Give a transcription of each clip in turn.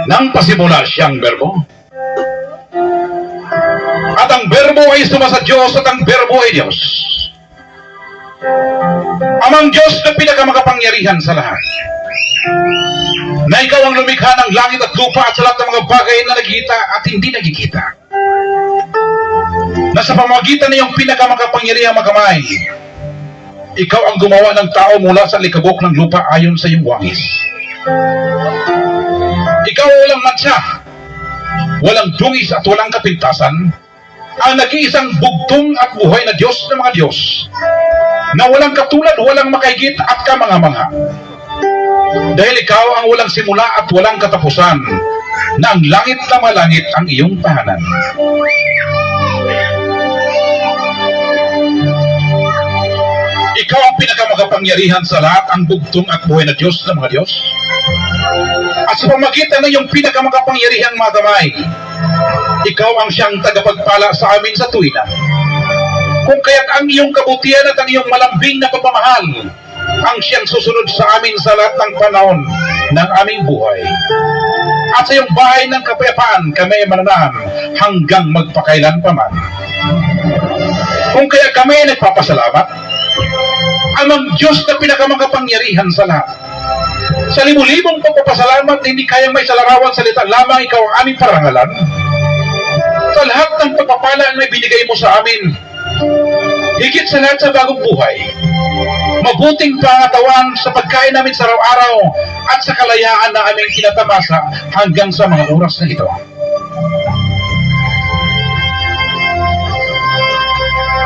nang pasimula siyang berbo. At ang berbo ay suma sa Diyos at ang berbo ay Diyos. Amang Diyos na pinakamakapangyarihan sa lahat. Na ikaw ang lumikha ng langit at lupa at sa lahat ng mga bagay na nakikita at hindi nakikita. Na sa pamamagitan na iyong pinakamakapangyarihang makamay, ikaw ang gumawa ng tao mula sa likabok ng lupa ayon sa iyong wangis. Ikaw walang mansa, walang dungis at walang kapintasan, ang nag-iisang bugtong at buhay na Diyos ng mga Diyos, na walang katulad, walang makahigit at kamangha-mangha. Dahil ikaw ang walang simula at walang katapusan, na ang langit na malangit ang iyong tahanan. Ikaw ang pinakamakapangyarihan sa lahat, ang bugtong at buhay na Diyos ng mga Diyos. At sa pamagitan ng iyong pinakamakapangyarihang magamay, ikaw ang siyang tagapagpala sa amin sa tuwina. Kung kaya't ang iyong kabutihan at ang iyong malambing na pagmamahal ang siyang susunod sa amin sa lahat ng panahon ng aming buhay. At sa iyong bahay ng kapayapaan kami mananahan hanggang magpakailan pa man. Kung kaya kami nagpapasalamat, amang Diyos na pinakamakapangyarihan sa lahat. Sa libu-libong pagpapasalamat, hindi kayang may salarawan salita lamang ikaw ang aming parangalan. Sa lahat ng pagpapala na ibinigay mo sa amin, higit sa lahat sa bagong buhay, mabuting pangatawan sa pagkain namin sa araw-araw at sa kalayaan na aming kinatamasa hanggang sa mga oras na ito.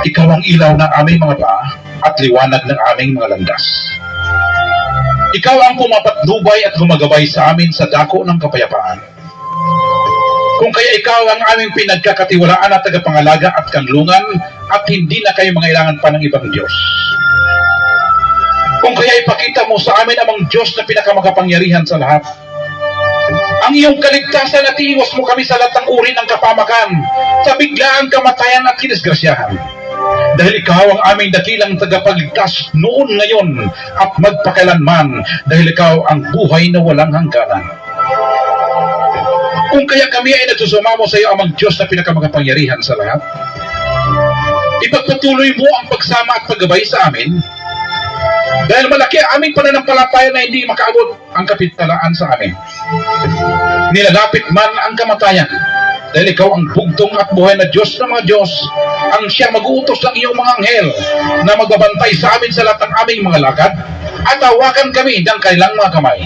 Ikaw ang ilaw ng aming mga paa at liwanag ng aming mga landas. Ikaw ang pumapatnubay at gumagabay sa amin sa dako ng kapayapaan. Kung kaya ikaw ang aming pinagkakatiwalaan at tagapangalaga at kanlungan at hindi na kayo mangailangan pa ng ibang Diyos. Kung kaya ipakita mo sa amin amang Diyos na pinakamakapangyarihan sa lahat. Ang iyong kaligtasan at iiwas mo kami sa lahat ng uri ng kapamakan, sa biglaang kamatayan at kinisgrasyahan. Dahil ikaw ang aming dakilang tagapagligtas noon, ngayon at magpakailanman, dahil ikaw ang buhay na walang hangganan. Kung kaya kami ay nagsusumamo sa iyo amang Diyos na pinakamakapangyarihan sa lahat, ipagpatuloy mo ang pagsama at paggabay sa amin, dahil malaki ang aming pananampalataya na hindi makaabot ang kapintalaan sa amin. Nilalapit man ang kamatayan, dahil ikaw ang bugtong at buhay na Diyos ng mga Diyos, ang siyang mag-uutos ng iyong mga anghel na magbabantay sa amin sa lahat ng aming mga lakad at hawakan kami ng kanilang mga kamay.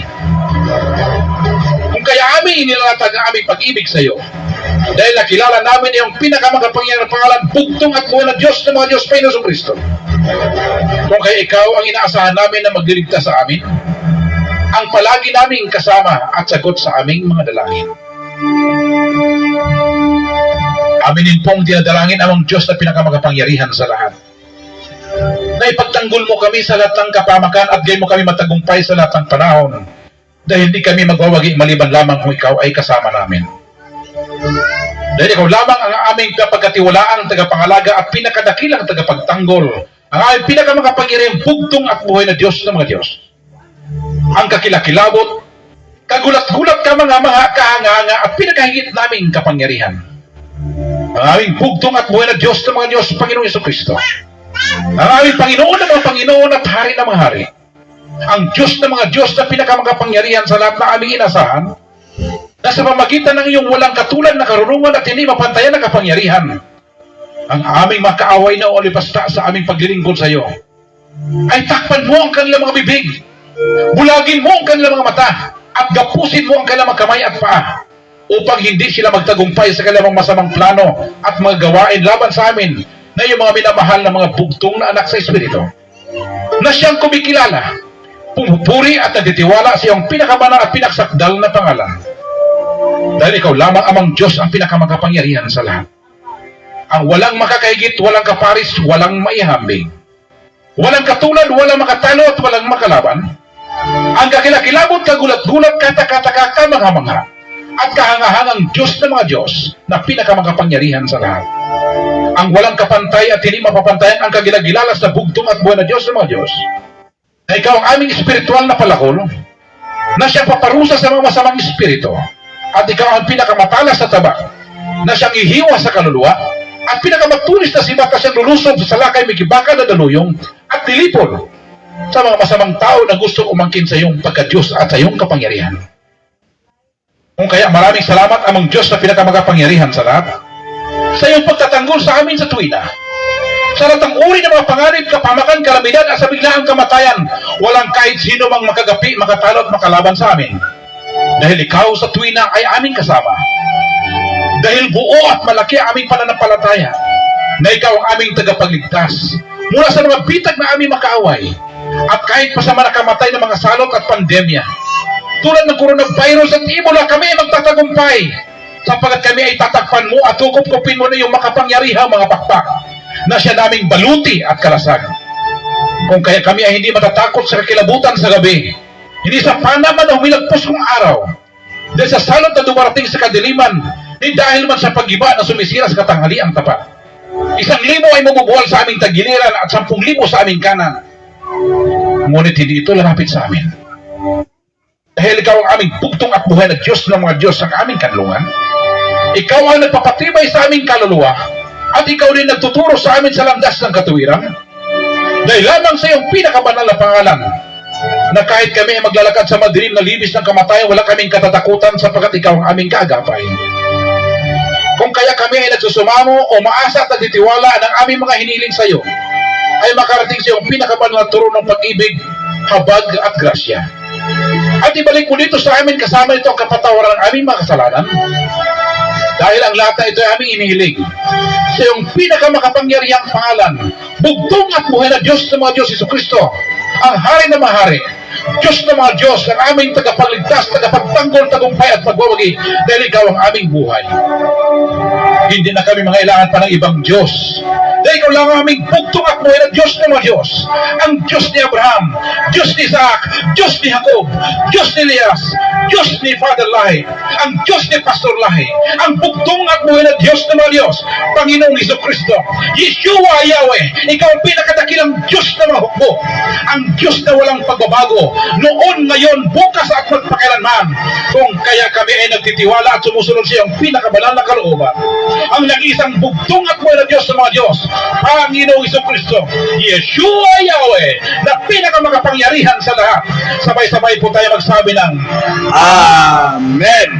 Kung kaya amin inilatag ang aming pag-ibig sa iyo, dahil nakilala namin iyong pinakamakapangyarihan na pangalan, bugtong at buhay na Diyos ng mga Diyos, Panginoon Kristo. Kung kaya ikaw ang inaasahan namin na magliligtas sa amin, ang palagi naming kasama at sagot sa aming mga dalangin. Aminin pong dinadalangin amang Diyos na pinakamakapangyarihan sa lahat, na ipagtanggol mo kami sa lahat ng kapamakan at gayon mo kami matagumpay sa lahat ng panahon, dahil hindi kami magwawagi maliban lamang kung ikaw ay kasama namin. Dahil ikaw lamang ang aming kapagkatiwalaang tagapangalaga at pinakadakilang tagapagtanggol, ang aming pinakamakapangyarihang bugtong at buhay na Diyos ng mga Diyos. Ang kakilakilabot, kagulat-gulat ka mga kahanga-hanga at pinakahigit naming kapangyarihan. Ang aming bugtong at buhay na Diyos ng mga Diyos, Panginoong Jesucristo. Ang aming Panginoon ng mga Panginoon at Hari ng mga Hari. Ang Diyos ng mga Diyos na pinakamakapangyarihan sa lahat na aming inasahan, na sa pamagitan ng iyong walang katulad na karunungan at hindi mapantayan na kapangyarihan, ang aming makaaway na olipasta sa aming paglilingkod sa iyo, ay takpan mo ang kanilang mga bibig, bulagin mo ang kanilang mga mata, at gapusin mo ang kanilang mga kamay at paa, upang hindi sila magtagumpay sa kanilang masamang plano at mga gawain laban sa amin na yung mga minamahal na mga bugtong na anak sa Espiritu, na siyang kumikilala, pumupuri at nagtitiwala sa iyong pinakabanal at pinaksakdal na pangalan. Dahil ikaw lamang amang Diyos ang pinakamakapangyarihan sa lahat. Ang walang makakahigit, walang kaparis, walang maihambing. Walang katulad, walang makatalo at walang makalaban. Ang kakilakilabot, kagulat-gulat, katakataka, kamangha-mangha, at kahangahangang Diyos ng mga Diyos na pinakamakapangyarihan sa lahat. Ang walang kapantay at hindi mapapantayan ang kagilagilalas na bugtong at buhay na Diyos ng mga Diyos. Na ikaw ang aming espiritual na palakol, na siyang paparusa sa mga masamang espiritu at ikaw ang pinakamatalas na taba na siyang ihiwa sa kaluluwa at pinakamatulis na sibat na siyang lulusob sa salakay may kibaka na daluyong at dilipon sa mga masamang tao na gustong umangkin sa iyong pagka-Diyos at sa iyong kapangyarihan. Kung kaya maraming salamat amang Diyos na pinakamagapangyarihan sa lahat sa iyong pagtatanggol sa amin sa tuwina. Sa lahat ng uri ng mga panganib, kapamakan, kalamidad at sa biglaang kamatayan, walang kahit sino mang makagapi, makatalo at makalaban sa amin. Dahil ikaw sa tuwina ay aming kasama. Dahil buo at malaki ang aming pananampalataya na ikaw ang aming tagapagligtas mula sa mga bitag na aming makaaway at kahit pa sa mga nakamatay ng mga salot at pandemya. Tulad ng coronavirus at Ebola, kami ay magtatagumpay sapagkat kami ay tatakpan mo at kukup-kupin mo na yung makapangyarihang mga pakpak na siya naming baluti at kalasag. Kung kaya kami ay hindi matatakot sa kakilabutan sa gabi, hindi sa panaman na humilagpos kong araw, dahil sa salot na dumarating sa kadiliman, hindi dahil man sa pag-iba na sumisira sa katanghaliang tapat. 1,000 ay mabubuwal sa aming tagiliran at 10,000 sa aming kanan. Ngunit hindi ito lalapit sa amin. Dahil ikaw ang aming bugtong at buhay na Diyos ng mga Diyos ang aming kanlungan. Ikaw ang nagpapatibay sa aming kaluluwa at ikaw din nagtuturo sa amin sa landas ng katuwiran. Dahil lamang sa iyong pinakabanal na pangalan na kahit kami ay maglalakad sa madilim na libis ng kamatayan, wala kaming katatakutan sapagkat ikaw ang aming kaagapay. Kung kaya kami ay nagsusumamo o maasa at nagtitiwala ng aming mga hiniling sa iyo, ay makarating sa iyong pinakabanal na turo ng pag-ibig, habag at grasya. At ibalik mo dito sa amin kasama ito ang kapatawaran ng aming mga kasalanan. Dahil ang lahat na ito ay aming inihiling sa iyong pinakamakapangyarihang pangalan, bugtong at buhay na Diyos ng mga Diyos, Jesucristo, ang Hari na mahari, Diyos ng mga Diyos, ang aming tagapagligtas, tagapagtanggol, tagumpay at pagwawagi, dahil ikaw ang aming buhay. Hindi na kami mangailangan pa ng ibang Diyos. Dahil ikaw lang ang aming bugtong at buhay na Diyos ng mga Diyos. Ang Diyos ni Abraham, Diyos ni Isaac, Diyos ni Jacob, Diyos ni Elias, Diyos ni Father Lahi, ang Diyos ni Pastor Lahi, ang bugtong at buhay na Diyos ng mga Diyos, Panginoong Jesucristo, Yeshua Yahweh, ikaw ang pinakadakilang Diyos na mahukbo, ang Diyos na walang pagbabago, noon, ngayon, bukas at magpakailanman. Kung kaya kami ay nagtitiwala at sumusunod sa iyong pinakabanal na kalooban, ang nag-isang bugtong at buhay na Diyos ng mga Diyos, Panginoong Jesucristo, Yeshua Yahweh, na pinakamakapangyarihan sa lahat. Sabay-sabay po tayo magsabi ng Amen.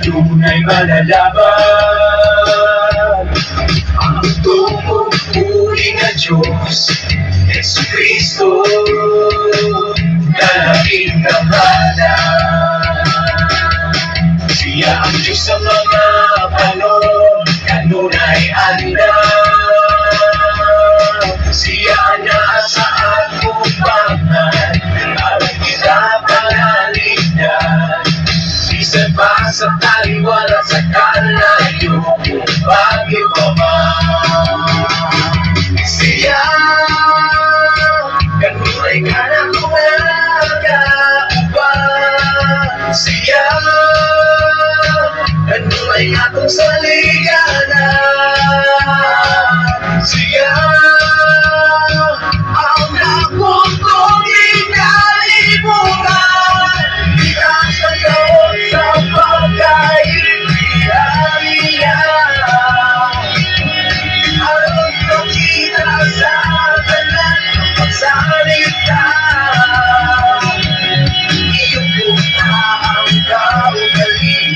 Tunay malalaban ang tumupuling na Diyos, Jesucristo, dalangin ka pala. Siya ang Diyos sa mga panon, kanunay anda. Siya ang nasa agupangan, para kita panaligdan. Isa pa sa taliwala sa kalayo, bagyo pa man. Siya, kanunay ka na kumagaupan. Siya, kanunay ka kung saliganan. Siya, ang lakot kong inalimutan. Ikas ang taon sa pagkaibigariyan. Aron makita sa tanan ng pagsalita. Iyong buka ang kaugalian.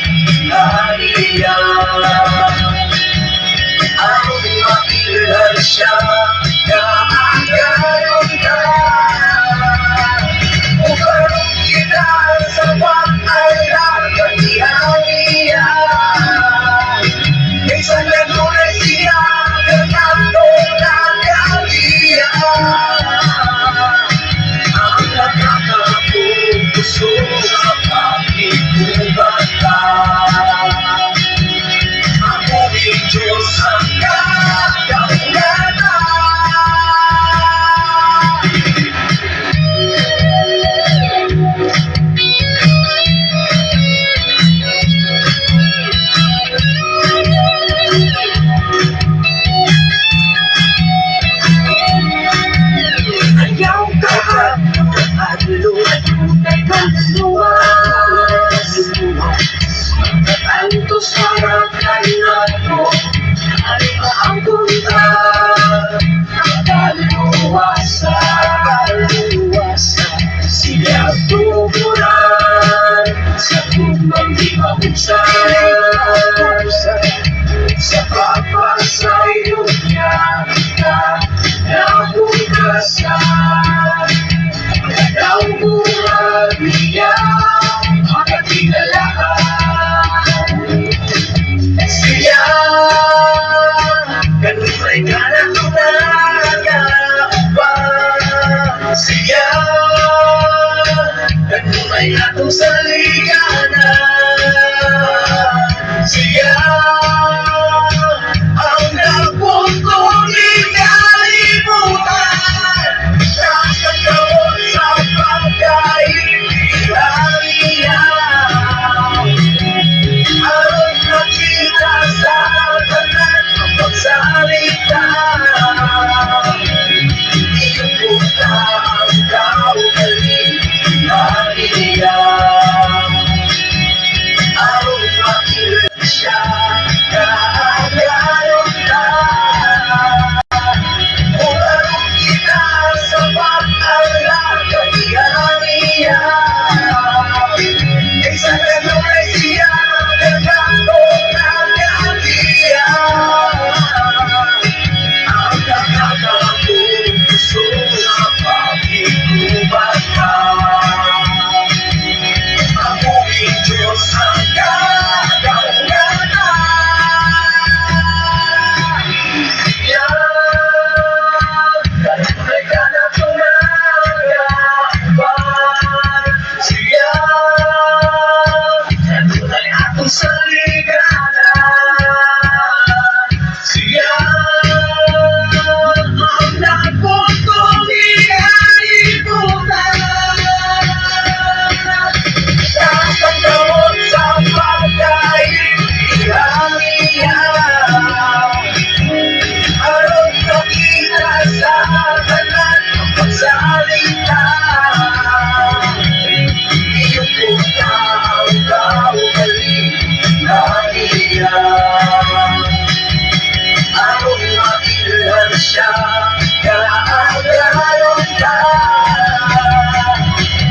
salita. Iyong puta ang kaugaling na iyan. Anong makilan siya, kaagayon ka.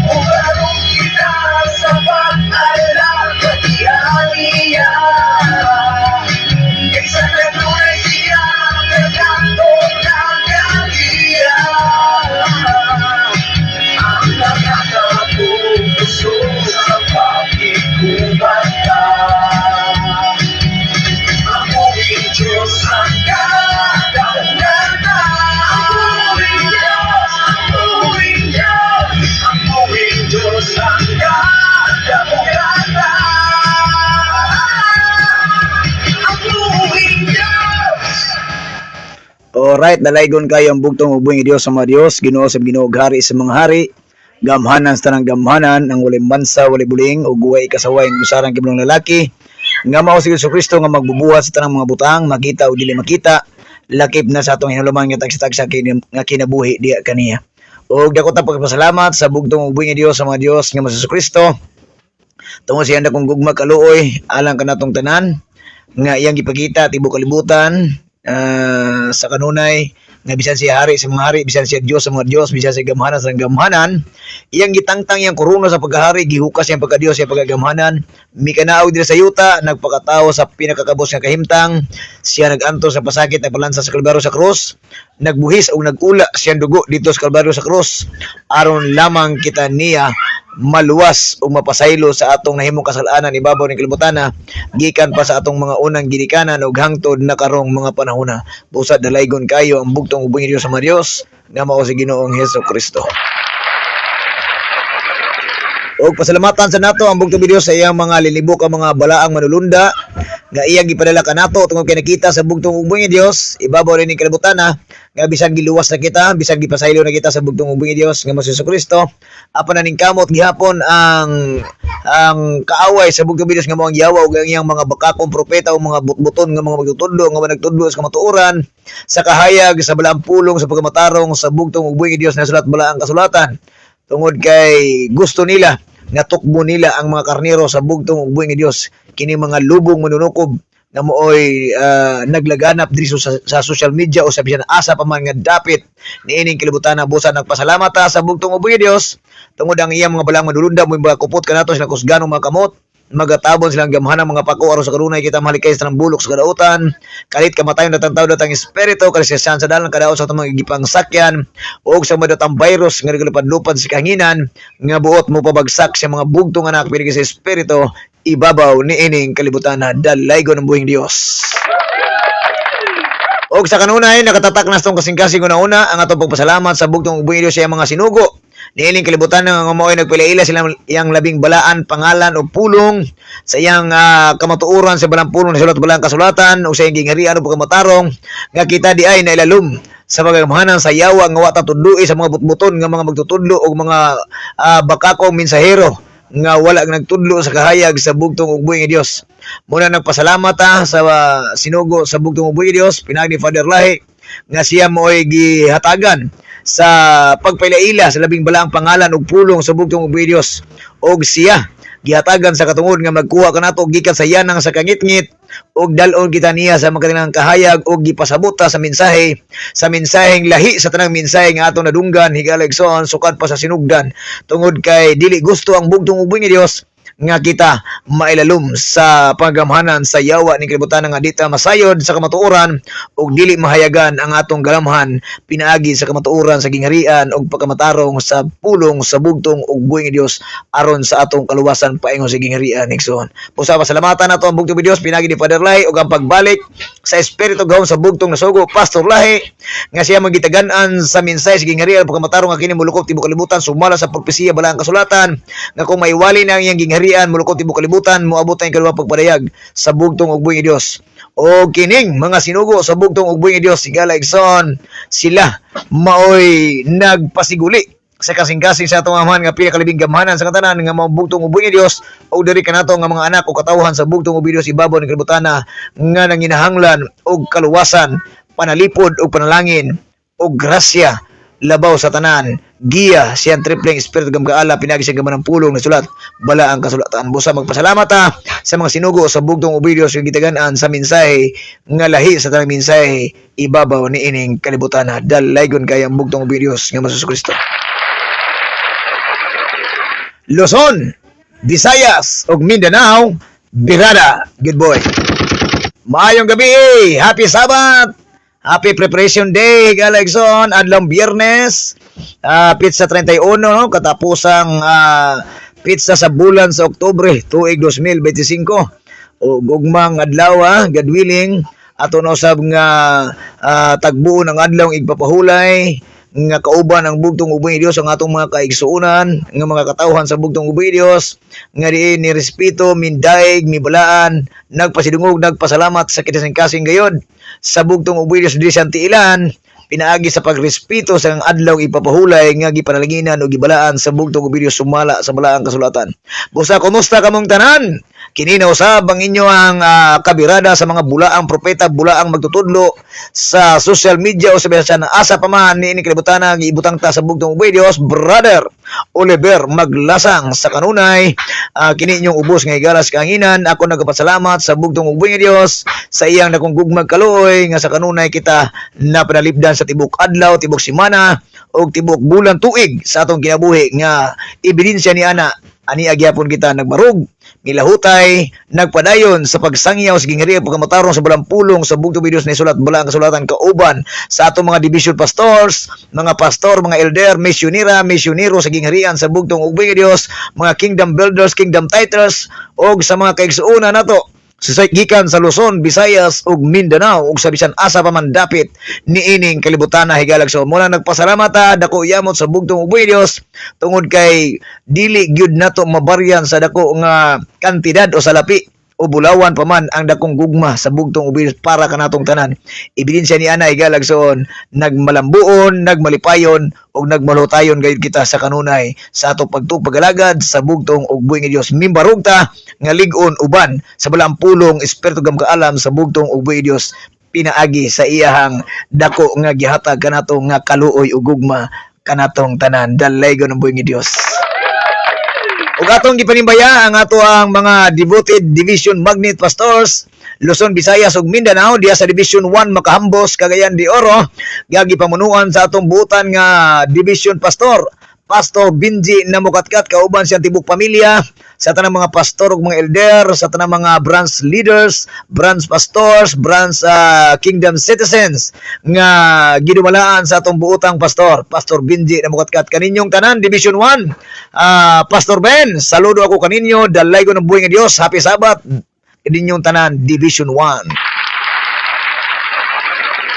Umarong kita sa pag-alala, katiyan niya. Isa na tunay siya, nagkanto ng kaliyan. Ang nakakapuso sa pakikubata. Amuing Diyos ang kadaunan. Amuing Diyos, amuing Diyos, amuing Diyos ang kadaunan. Amuing Diyos. Alright, nalaygon kayo ang bugtong ubong Diyos sa mga Diyos, Ginoo sa Ginoo, hari sa mga hari, gamhanan sa tanang gamhanan, ang walang bansa, walang buling, o guway kasaway ng usarang kiblong lalaki, nga mao si Jesucristo nga magbubuhat sa tanang mga butang, makita o dili makita, lakip na sa atong hinuluman nga tagsa-tagsa nga kinabuhi diya kaniya. O dako ta pagpasalamat sa bugtong ubong Diyos sa mga Diyos nga si Jesucristo, tungod siya na kung gugma kaluoy, alang ka natong tanan, nga iyang ipakita tibok kalibutan, sa kanunay nga bisan siya hari sa mga hari, bisan siya Dios sa mga Dios, bisan siya gamhanan sa gamhanan, iyang gitangtang iyang korona sa pagkahari, gihukas iyang pagka-Dios sa pagkagamhanan, mikanaaw diri sa yuta, nagpakatawo sa pinakakabos nga kahimtang, siya naganto sa pasakit na palansa sa Kalbaryo sa krus, nagbuhis o nagula siyang dugo dito sa Kalbaryo sa krus, aron lamang kita niya maluwas o mapasaylo sa atong nahimong kasalanan ibabaw ni kalibutan, gikan pa sa atong mga unang ginikanan ug hangtod na karong mga panahona. Busad dalaygon kayo ang bugtong ubong Diyos sa mga Diyos nga mao si Ginoong Hesukristo. Og pasalamatan sa nato ang bugtong Diyos sa iyang mga lilibok ang mga balaang manulunda nga iyang gipadala kanato tungod kay nakita sa bugtong ubong Diyos ibabaw ni kalibutan nga bisan giluwas na kita, bisan gipasaylo na kita sa bugtong ubong Diyos nga mao si Jesucristo, apan naning kamot gihapon ang kaaway sa bugtong Diyos nga mao ang yawa ug ang iyang mga bakakong propeta o mga butbuton nga mga magtutudlo nga nagtudlo sa kamatuoran sa kahayag sa balaang pulong sa pagkamatarong sa bugtong ubong Diyos na sulat balaang kasulatan tungod kay gusto nila nga tukbo nila ang mga karnero sa bugtong ubong Diyos, kini mga lubong manunukob na mooy naglaganap diri sa social media o sa bisan asa pa man nga dapit niining kalibutan. Busa nagpasalamat ta sa bugtong ubong Diyos tungod ang iyang mga balang madulunda mo mga kupot kanato sila kusganong mga kamot, magatabon silang gamhanang mga pako aron sa karunay kita malikay sa bulok sa kadautan, kalit kamatayon datang tao datang espiritu kalisyasan sa dalan kadaot sa mga gipang sakyan ug sa madatang virus nga naglupan-lupan sa kahanginan nga buot mo pabagsak sa mga bugtong anak pinigi sa espiritu ibabaw niining kalibutan. Dalaygon ang buhing Dios. Og sa kanunay nakatatak na tong kasing-kasing una-una ang atong pagpasalamat sa bugtong ubong Diyos sa mga sinugo niining kalibutan nga mao'y nagpilaila silang iyang labing balaan pangalan o pulong sa iyang kamatuoran sa balang pulong na sulat balang kasulatan o sa iyang gingharian o pagkamatarong nga kita di ay nailalum sa paggamhanan sa yawa nga wa ta tudloi sa mga butbuton nga mga magtutudlo o mga bakakong mensahero nga wala nagtudlo sa kahayag sa bugtong ubong Diyos. Muna nagpasalamat ta sa sinugo sa bugtong ubong Diyos pinagi ni Father Lahi nga siya mo'y gihatagan sa pagpailaila sa labing balaang pangalan ug pulong sa bugtong ubong Diyos og siya gihatagan sa katungod nga magkuha kanato gikan sa yanang sa kangitngit og dalon kita niya sa magkatilang kahayag og gipasabota sa mensaheng lahi sa tanang mensahe nga atong nadunggan higaligson sukad pa sa sinugdan tungod kay dili gusto ang bugtong ubong Diyos nga kita mailalum sa paggamhanan sa yawa ni kalibutan nga dita masayod sa kamatuoran ug dili mahayagan ang atong galamhan pinaagi sa kamatuoran sa gingharian ug pagkamatarong sa pulong sa bugtong ug buhing Dios aron sa atong kaluwasan paingon sa gingharian igsoon. Pusa pasalamatan nato ang bugtong Dios pinagi ni Father Lahi ug ang pagbalik sa espiritu gahom sa bugtong nasugo Pastor Lahi nga siya magitagan-an sa mensahe sa gingharian ug pagkamatarong nga kini mulukop tibuok kalibutan sumala sa propesiya balang kasulatan nga kung maiwali na ang iyang gingharian mulukot tibuok kalibutan moabot ang ikaduha pagpadayag sa bugtong ug buhing Dios. O kining mga sinugo sa bugtong ug buhing Dios sigala igsoon sila maoy nagpasiguli sa kasing-kasing sa atong amahan nga pinakalibing gamhanan sa katanan nga mao bugtong ug buhing Dios o diri kanato nga mga anak o katawhan sa bugtong ug buhing Dios ibabaw ni kalibutan nga nanginahanglan og kaluwasan, panalipod og panalangin og grasya labaw sa tanan, giya siyang tripling espiritu gamgaala pinagi sa gaman ng pulong na sulat bala ang kasulatan. Busa magpasalamat sa mga sinugo sa bugtong ubidyos yung gitagan-an sa mensahe nga lahi sa tanang mensahe ibabaw ni ining kalibutan dal laygon kay ang bugtong ubidyos nga Hesus Kristo. Luzon, Visayas ug Mindanao, birada. Good boy. Maayong gabi, happy Sabat, happy preparation day, Galagson, adlang Biyernes, pizza 31, no? Katapusang pizza sa bulan sa Oktubre, tuig 2025, o gugmang adlaw, God willing, ato no sab nga tagbuo ng adlaw igpapahulay, nga kauban ang bugtong ubay Dios ang atong mga kaigsuonan nga mga katawhan sa bugtong ubay Dios nga diin ni respeto mindaig mibalaan nagpasidungog nagpasalamat sa kinasing-kasing gayod sa bugtong ubay Dios di santiilan pinaagi sa pagrespeto sa adlaw ipapahulay nga gipanalanginan o gibalaan sa bugtong ubay Dios sumala sa balaang kasulatan. Busa kumusta kamong tanan? Kini na usab ang inyo ang kabirada sa mga bulaang propeta, bulaang magtutudlo sa social media o sa bisan asa pa man ni kalibutan nga ibutang ta sa bugtong ubay Dios, brother Oliver Maglasang sa kanunay. Kini inyong ubos nga igalas kahanginan. Ako nagpasalamat sa bugtong ubay nga Dios sa iyang dakong gugmag kaluoy nga sa kanunay kita napanalipdan sa tibok adlaw, tibok semana o tibok bulan tuig sa atong kinabuhi nga ebidensya ni ana ani agyapon kita nagbarug milahutay nagpadayon sa pagsangyaw sa gingharian pagkamatarong sa balang pulong sa bugtong ubay Dios na isulat balang kasulatan kauban sa atong mga division pastors, mga pastor, mga elder, misyonero sa gingharian sa bugtong ubay Dios, mga kingdom builders, kingdom titles og sa mga kaigsuonan nato sa gikan sa Luzon, Visayas ug Mindanao ug sa bisan asa pa man dapit niining kalibutan na higalag. So muna nagpasalamat dako yamot sa bugtong ubay Dios tungod kay dili gyud nato mabaryan sa dako nga kantidad o salapi o bulawan pa man ang dakong gugma sa bugtong ubay Dios para kanatong tanan. Ebidensya ni ana higalag soon nagmalambuon, nagmalipayon ug nagmalutayon gayud kita sa kanunay sa ato pagtupagalagad sa bugtong ubay nga Dios. Mimbarog ta nga lig-on uban sa balaang pulong espiritu gamkaalam sa bugtong ubay Dios pinaagi sa iyahang dako nga gihatag kanatong nga kaluoy ug gugma kanatong tanan dalaygon ng buhay nga Dios. Ug atong gipanimbaya ang ato ang mga devoted division magnet pastors Luzon, Visayas ug Mindanao diya sa Division 1 Makahambos, Cagayan de Oro gagi pamunuan sa atong buutan nga division pastor Pastor Benji Namukatkat kauban siyang tibok pamilya sa tanang mga pastor ug mga elder, sa tanang mga branch leaders, branch pastors, branch kingdom citizens nga gidumalaan sa atong buotang pastor Pastor Benji Namukatkat kaninyong tanan Division 1. Pastor Ben, saludo ako kaninyo, dalay ko ng buhay nga Dios. Happy Sabat kaninyong tanan Division 1.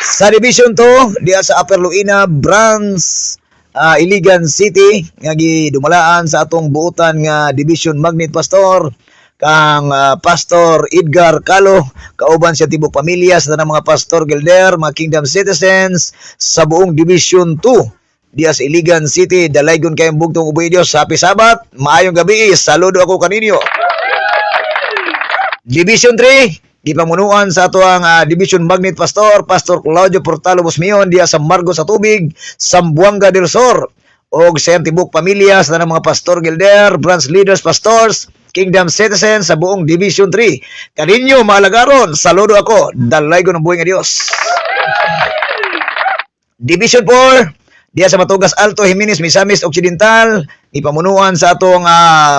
Sa Division 2 diya sa Upper Luina branch Iligan City nga gidumalaan sa atong buutan nga Division Magnet Pastor kang Pastor Edgar Calo kauban siya tibok pamilya sa tanang mga pastor gelder, mga kingdom citizens sa buong Division 2 diya sa Iligan City. Dalaygon kayong bugtong ubay Dios. Happy Sabat, maayong gabi, saludo ako kaninyo. Division 3 gipamunuan sa ato ang Division Magnet Pastor Pastor Claudio Portalo Busmion diya sa Margo sa Tubig, Zamboanga del Sur og sa tibok pamilya sa tanang mga pastor gelder, branch leaders, pastors, kingdom citizens sa buong Division 3. Kaninyo maalagaron, saludo ako, dalay ko ng buhay nga Dios. Division 4 diya sa Matugas Alto, Jimenez, Misamis Occidental, ipamunuan sa atong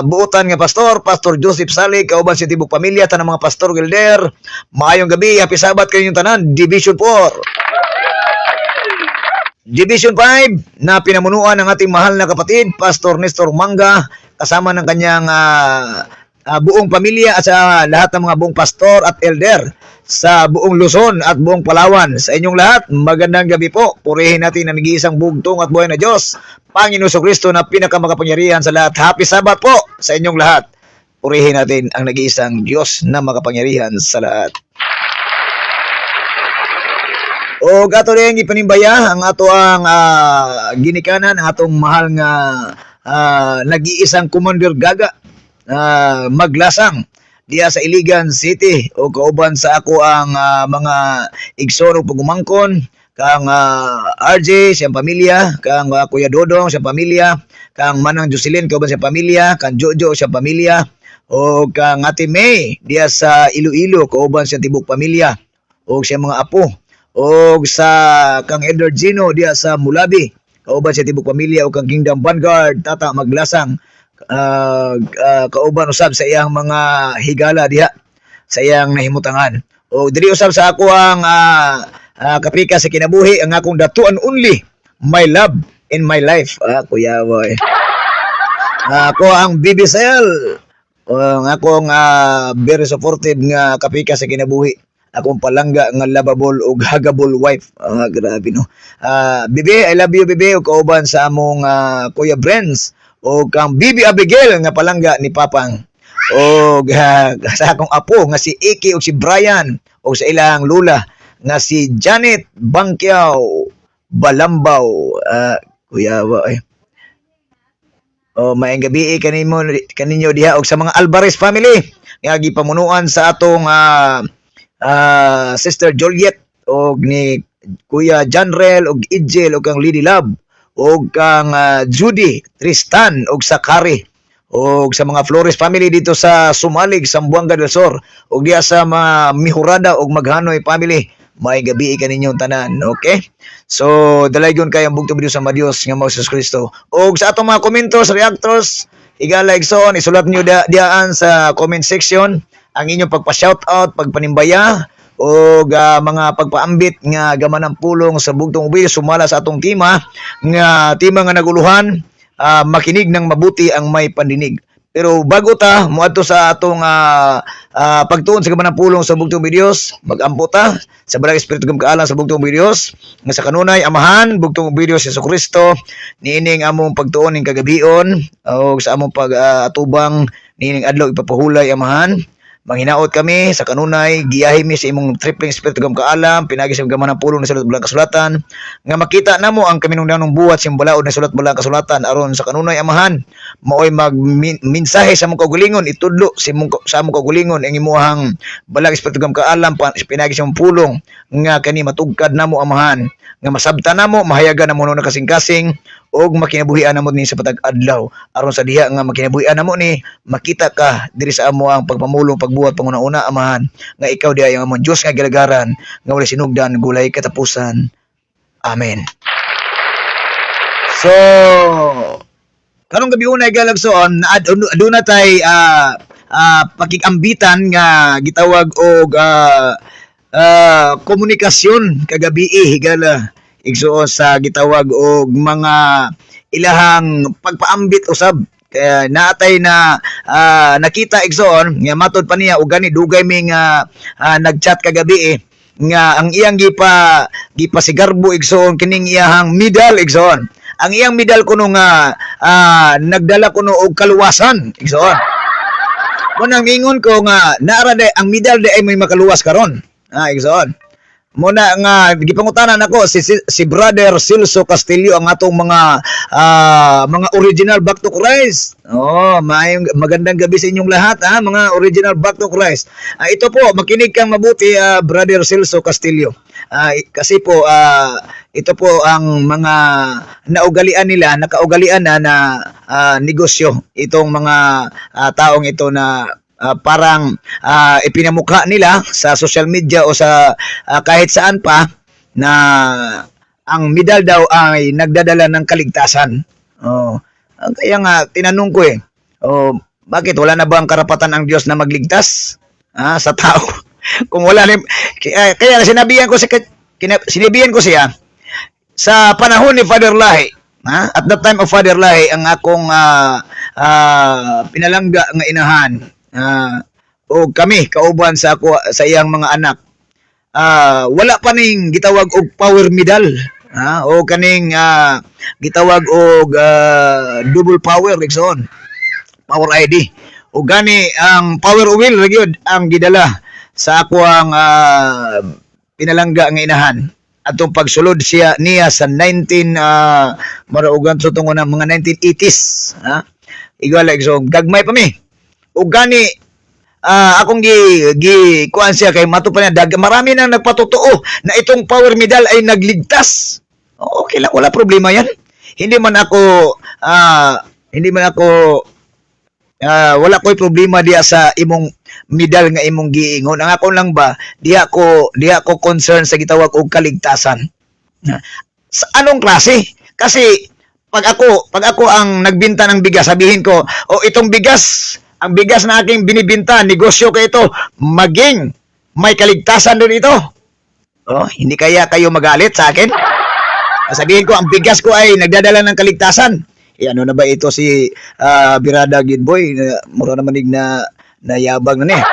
buutan nga pastor Pastor Joseph Salig kauban sa tibok pamilya tanang mga pastor gelder. Maayong gabi, happy Sabat kaninyong tanan Division 4. Division 5 na pinamunuan ng ating mahal na kapatid Pastor Nestor Manga kasama ng kanyang buong pamilya at sa lahat ng mga buong pastor at elder sa buong Luzon at buong Palawan. Sa inyong lahat, magandang gabi po. Purihin natin ang nag-iisang bugtong at buhay na Diyos, Panginoon Kristo na pinakamakapangyarihan sa lahat. Happy Sabat po sa inyong lahat. Purihin natin ang nag-iisang Diyos na makapangyarihan sa lahat. O gato rin ipanimbaya ang ato ang ginikanan, ang atong mahal nga nag-iisang Commander Gaga Maglasang diya sa Iligan City o kauban sa ako ang mga igsoon o pagumangkon kang RJ siyang pamilya, kang Kuya Dodong siyang pamilya, kang Manang Jocelyn kauban siyang pamilya, kang Jojo siyang pamilya, o kang Ate May diya sa Iloilo kauban siyang tibok pamilya, o siyang mga apo, o sa kang Edward Gino diya sa Mulabi kauban siyang tibok pamilya, o kang Kingdom Vanguard Tata Maglasang kauban usab sa iyang mga higala diha sa iyang nahimutangan. O diri usab sa ako ang kapika sa kinabuhi ang akong datuan only, my love in my life. Kuya boy. Ako ang BBCL. Ang akong very supportive nga kapika sa kinabuhi. Akong palangga nga lovable o huggable wife. Grabe no. Bibi, I love you Bibi, o kauban sa among Kuya Brens, o kang Bibi Abigail nga palangga ni Papang. O sa akong apo nga si Iki o si Brian, o sa ilang lula nga si Janet Bangkiao Balambaw. Kuya boy. O maayong gabi kaninyo diha, og sa mga Alvarez family nga gipamunuan sa atong Sister Juliet, og ni Kuya Janrel, og Idjel, og kang Lady Love, og kang Judy, Tristan, og sa Kari, og sa mga Flores family dito sa Sumalig, Zamboanga del Sur, og diya sa mga Mihurada og Maghanoy family. May gabi kaninyong tanan, okay? So, dalaygon kayo ang bugtong video sa Madios nga mga Jesus Kristo. Og sa atong mga komentos, reactors, igala igsoon, isulat nyo diyan sa comment section ang inyong pagpa-shoutout, pagpanimbaya, o mga pagpaambit nga gaman ng pulong sa bugtong video sumala sa atong tima nga naguluhan, makinig ng mabuti ang may pandinig. Pero bago ta moadto sa atong pagtuon sa gaman ng pulong sa bugtong videos, mag-ampo ta sa Balang Espiritu gam kaalam sa bugtong videos nga sa kanunay amahan bugtong videos sa Kristo niining among pagtuon ning kagabion, o sa among pag-atubang niining adlaw ipapahulay amahan. Manghinaot kami sa kanunay, giyahi mi sa imong tripling Espiritu gam kaalam, pinagi sa gaman ng pulong na sulat Balang Kasulatan, nga makita namo ang kaminungdanong buhat sa balaod na sulat Balang Kasulatan aron sa kanunay amahan maoy magmensahe sa among kaugalingon, itudlo sa among kaugalingon ang imuhang Balang Espiritu gam kaalam, pinagi sa imong pulong nga kani matugkad namo amahan, nga masabtan namo, mahayagan namo na kasing-kasing, og makinabuhian namo ni sa patag adlaw aron sa diha nga makinabuhian namo ni makita ka diri sa amo ang pagpamulong pagbuhat panguna-una amahan nga ikaw diha ang among Dios nga gilagaran nga walay sinugdan gulay katapusan. Amen. So karong gabi unay galagsoon aduna tay pakikambitan nga gitawag og komunikasyon kagabi higala igsuon sa gitawag og mga ilahang pagpaambit usab. Kaya naatay na nakita igsoon nga matod pa niya og gani dugay mi nga nagchat kagabi nga ang iyang gipasigarbo igsoon kining iyahang medal igsoon. Ang iyang medal kuno nga nagdala kuno og kaluwasan igsoon. Munang ingon ko nga naara ang medal ay may makaluwas karon. Igsoon. Muna nga gipangutanan ako si Brother Silso Castillo ang atong mga original Back to Christ. Magandang gabi sa inyong lahat mga original Back to Christ. Ito po, makinig kang mabuti Brother Silso Castillo. Kasi po ito po ang mga nakaugalian na negosyo itong mga taong ito na parang ipinamukha nila sa social media o sa kahit saan pa na ang medal daw ay nagdadala ng kaligtasan. Kaya nga tinanong ko bakit wala na ba ang karapatan ang Diyos na magligtas sa tao? Kung wala kaya sinabihan ko siya sa panahon ni Father Lahi, at the time of Father Lahi ang akong pinalangga nga inahan, o kami kauban sa iyang mga anak, wala pa ning gitawag og power medal, o kaning gitawag og double power igsoon, power ID, o gani ang power wheel ra gyud ang gidala sa ako ang pinalangga nga inahan atong pagsulod niya sa 19 maraugan sa tungo ng mga 1980s. Igwala igsoon gagmay pa mi. O gani akong kuan siya kay matupan niya marami nang nagpatotoo na itong power medal ay nagligtas. Okay lang, wala problema yan. Hindi man ako wala ko'y problema diya sa imong medal nga imong giingon. Ang ako lang ba, diha ko concern sa gitawag og kaligtasan. Sa anong klase? Kasi pag ako ang nagbinta ng bigas, sabihin ko, itong bigas, ang bigas na aking binibinta, negosyo ko ito, maging may kaligtasan doon ito. Hindi kaya kayo magalit sa akin? Sabihin ko, ang bigas ko ay nagdadala ng kaligtasan. Ano na ba ito si Birada Gidboy? Mura naman na yabang na niya.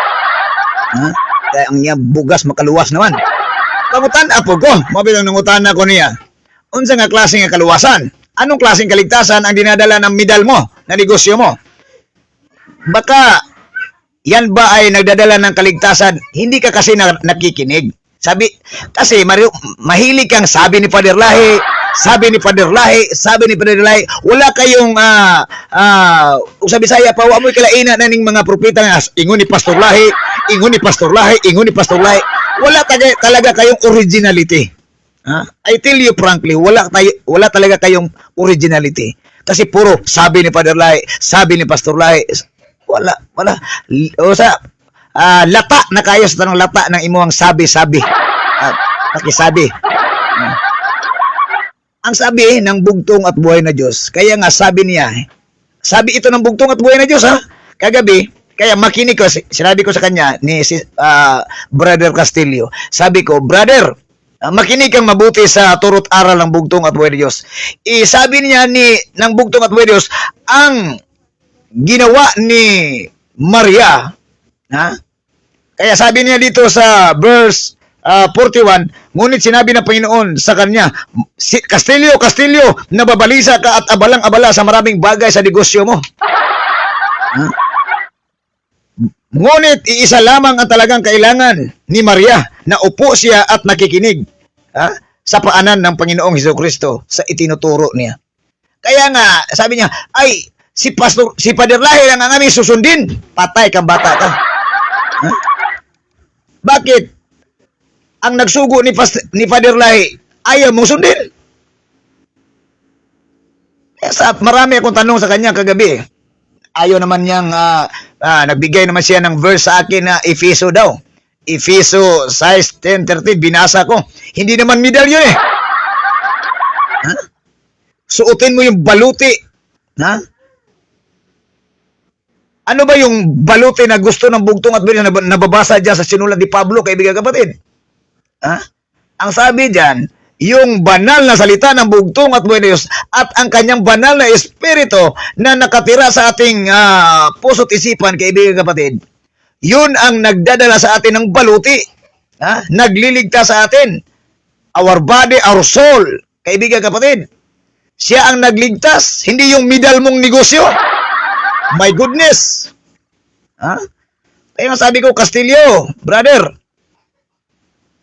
Kaya ang niya bugas makaluwas naman. Pangutan apo ko, mabilang nangutan ako niya. Unsa nga klase nga kaluwasan? Anong klaseng kaligtasan ang dinadala ng medal mo, na negosyo mo? Baka yan ba ay nagdadala ng kaligtasan? Hindi ka kasi nakikinig. Kasi mahilig kang sabi ni Father Lahi, wala kayong sa Bisaya pa wa mo'y kalaina na ning mga propeta nga ingon ni Pastor Lahi. Wala talaga kayong originality. I tell you frankly, wala talaga kayong originality. Kasi puro sabi ni Father Lahi, sabi ni Pastor Lahi. Wala. Lata na kayo sa tanong lata ng imuang sabi-sabi. Pakisabi. Ang sabi ng bugtong at buhay na Diyos, kaya nga sabi niya, sabi ito ng bugtong at buhay na Diyos kagabi, kaya makinig ko, sinabi ko sa kanya ni Brother Castillo, sabi ko, brother, makinig kang mabuti sa turot aral ng bugtong at buhay na Diyos. Sabi niya ng bugtong at buhay na Diyos, ang ginawa ni Maria, kaya sabi niya dito sa verse 41, ngunit sinabi ng Panginoon sa kanya, Castillo, nababalisa ka at abalang-abala sa maraming bagay sa negosyo mo. Ngunit iisa lamang ang talagang kailangan ni Maria, na upo siya at nakikinig sa paanan ng Panginoong Hesukristo sa itinuturo niya. Kaya nga, sabi niya, ay, si Father Lahi lang ang aming susundin. Patay kang bata ka. Bakit? Ang nagsugo ni Father Lahi, ayaw mong sundin. Marami akong tanong sa kanya kagabi. Ayaw naman niyang, nagbigay naman siya ng verse sa akin na Efeso daw. Efeso 6:10-13, binasa ko. Hindi naman medalyon Suotin mo yung baluti. Ano ba yung baluti na gusto ng bugtong at bilis na nababasa dyan sa sinulat ni Pablo, kaibigan kapatid? Ang sabi dyan, yung banal na salita ng bugtong at buhay na Diyos at ang kanyang banal na espiritu na nakatira sa ating puso't isipan, kaibigan kapatid, yun ang nagdadala sa atin ng baluti. Nagliligtas sa atin. Our body, our soul, kaibigan kapatid. Siya ang nagligtas, hindi yung medal mong negosyo. My goodness. Kaya sabi ko, Castillo, brother,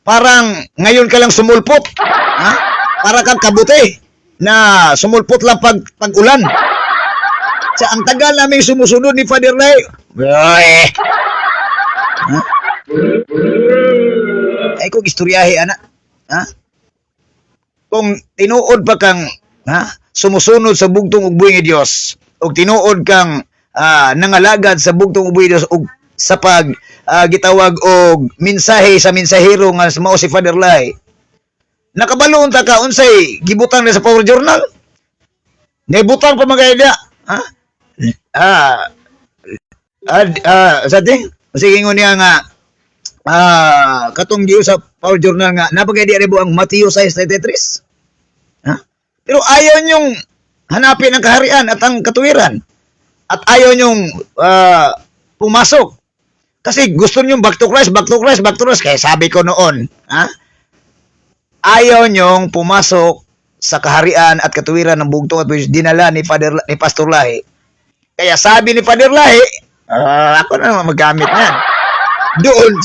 parang ngayon ka lang sumulpot. Para kang kabuti na sumulpot lang pag ulan. Ang tagal namin sumusunod ni Father Lai. Ay kung istoryahe, anak. Kung tinuod pa kang sumusunod sa bugtong ug buhi ni Dios, ug tinuod kang nangalagad sa bugtong ug buhi ni Dios ug sa pag gitawag og mensahe sa mensahero nga mao si Father Lai. Nakabaloon ta ka unsay gibutang na sa Power Journal? Naibutang pa magayda. Sa ting sige ngon niya nga katong giyo sa Power Journal nga napagaydi rebo ang Mateo 6:33. Pero ayaw nyong hanapin ang kaharian at ang katuwiran. At ayaw nyong pumasok. Kasi gusto nyong back to Christ. Kaya sabi ko noon, ayaw nyong pumasok sa kaharian at katuwiran ng bugtong at dinala ni Pastor Lahi. Kaya sabi ni Father Lahi, ako na naman magamit niyan. Doon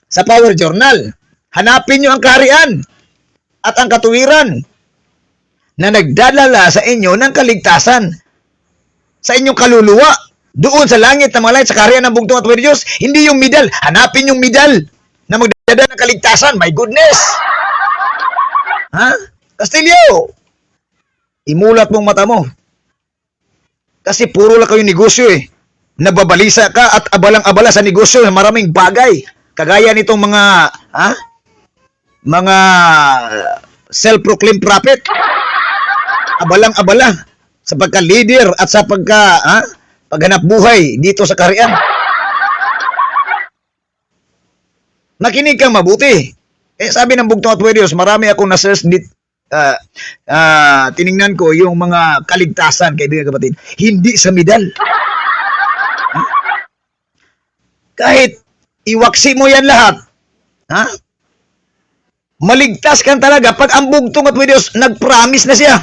sa Power Journal, hanapin nyo ang kaharian at ang katuwiran na nagdadala sa inyo ng kaligtasan sa inyong kaluluwa. Doon sa langit na mga langit, sa kaharian ng bugtong at buhay ni Diyos, hindi yung medal. Hanapin yung medal na magdadala ng kaligtasan. My goodness! Ha? Castillo! Imulat mong mata mo. Kasi puro lang kayo negosyo eh. Nababalisa ka at abalang-abala sa negosyo na maraming bagay. Kagaya nitong mga self-proclaimed prophet. Abalang-abala sa pagka-leader at sa paghanap buhay dito sa kaharian. Makinig kang mabuti. Sabi ng bugtong at buhay Diyos, marami akong na-search tiningnan ko yung mga kaligtasan, kaibigan kapatid. Hindi sa medal. Kahit iwaksi mo yan lahat, maligtas kan talaga pag ang bugtong at buhay Diyos nag-promise na siya.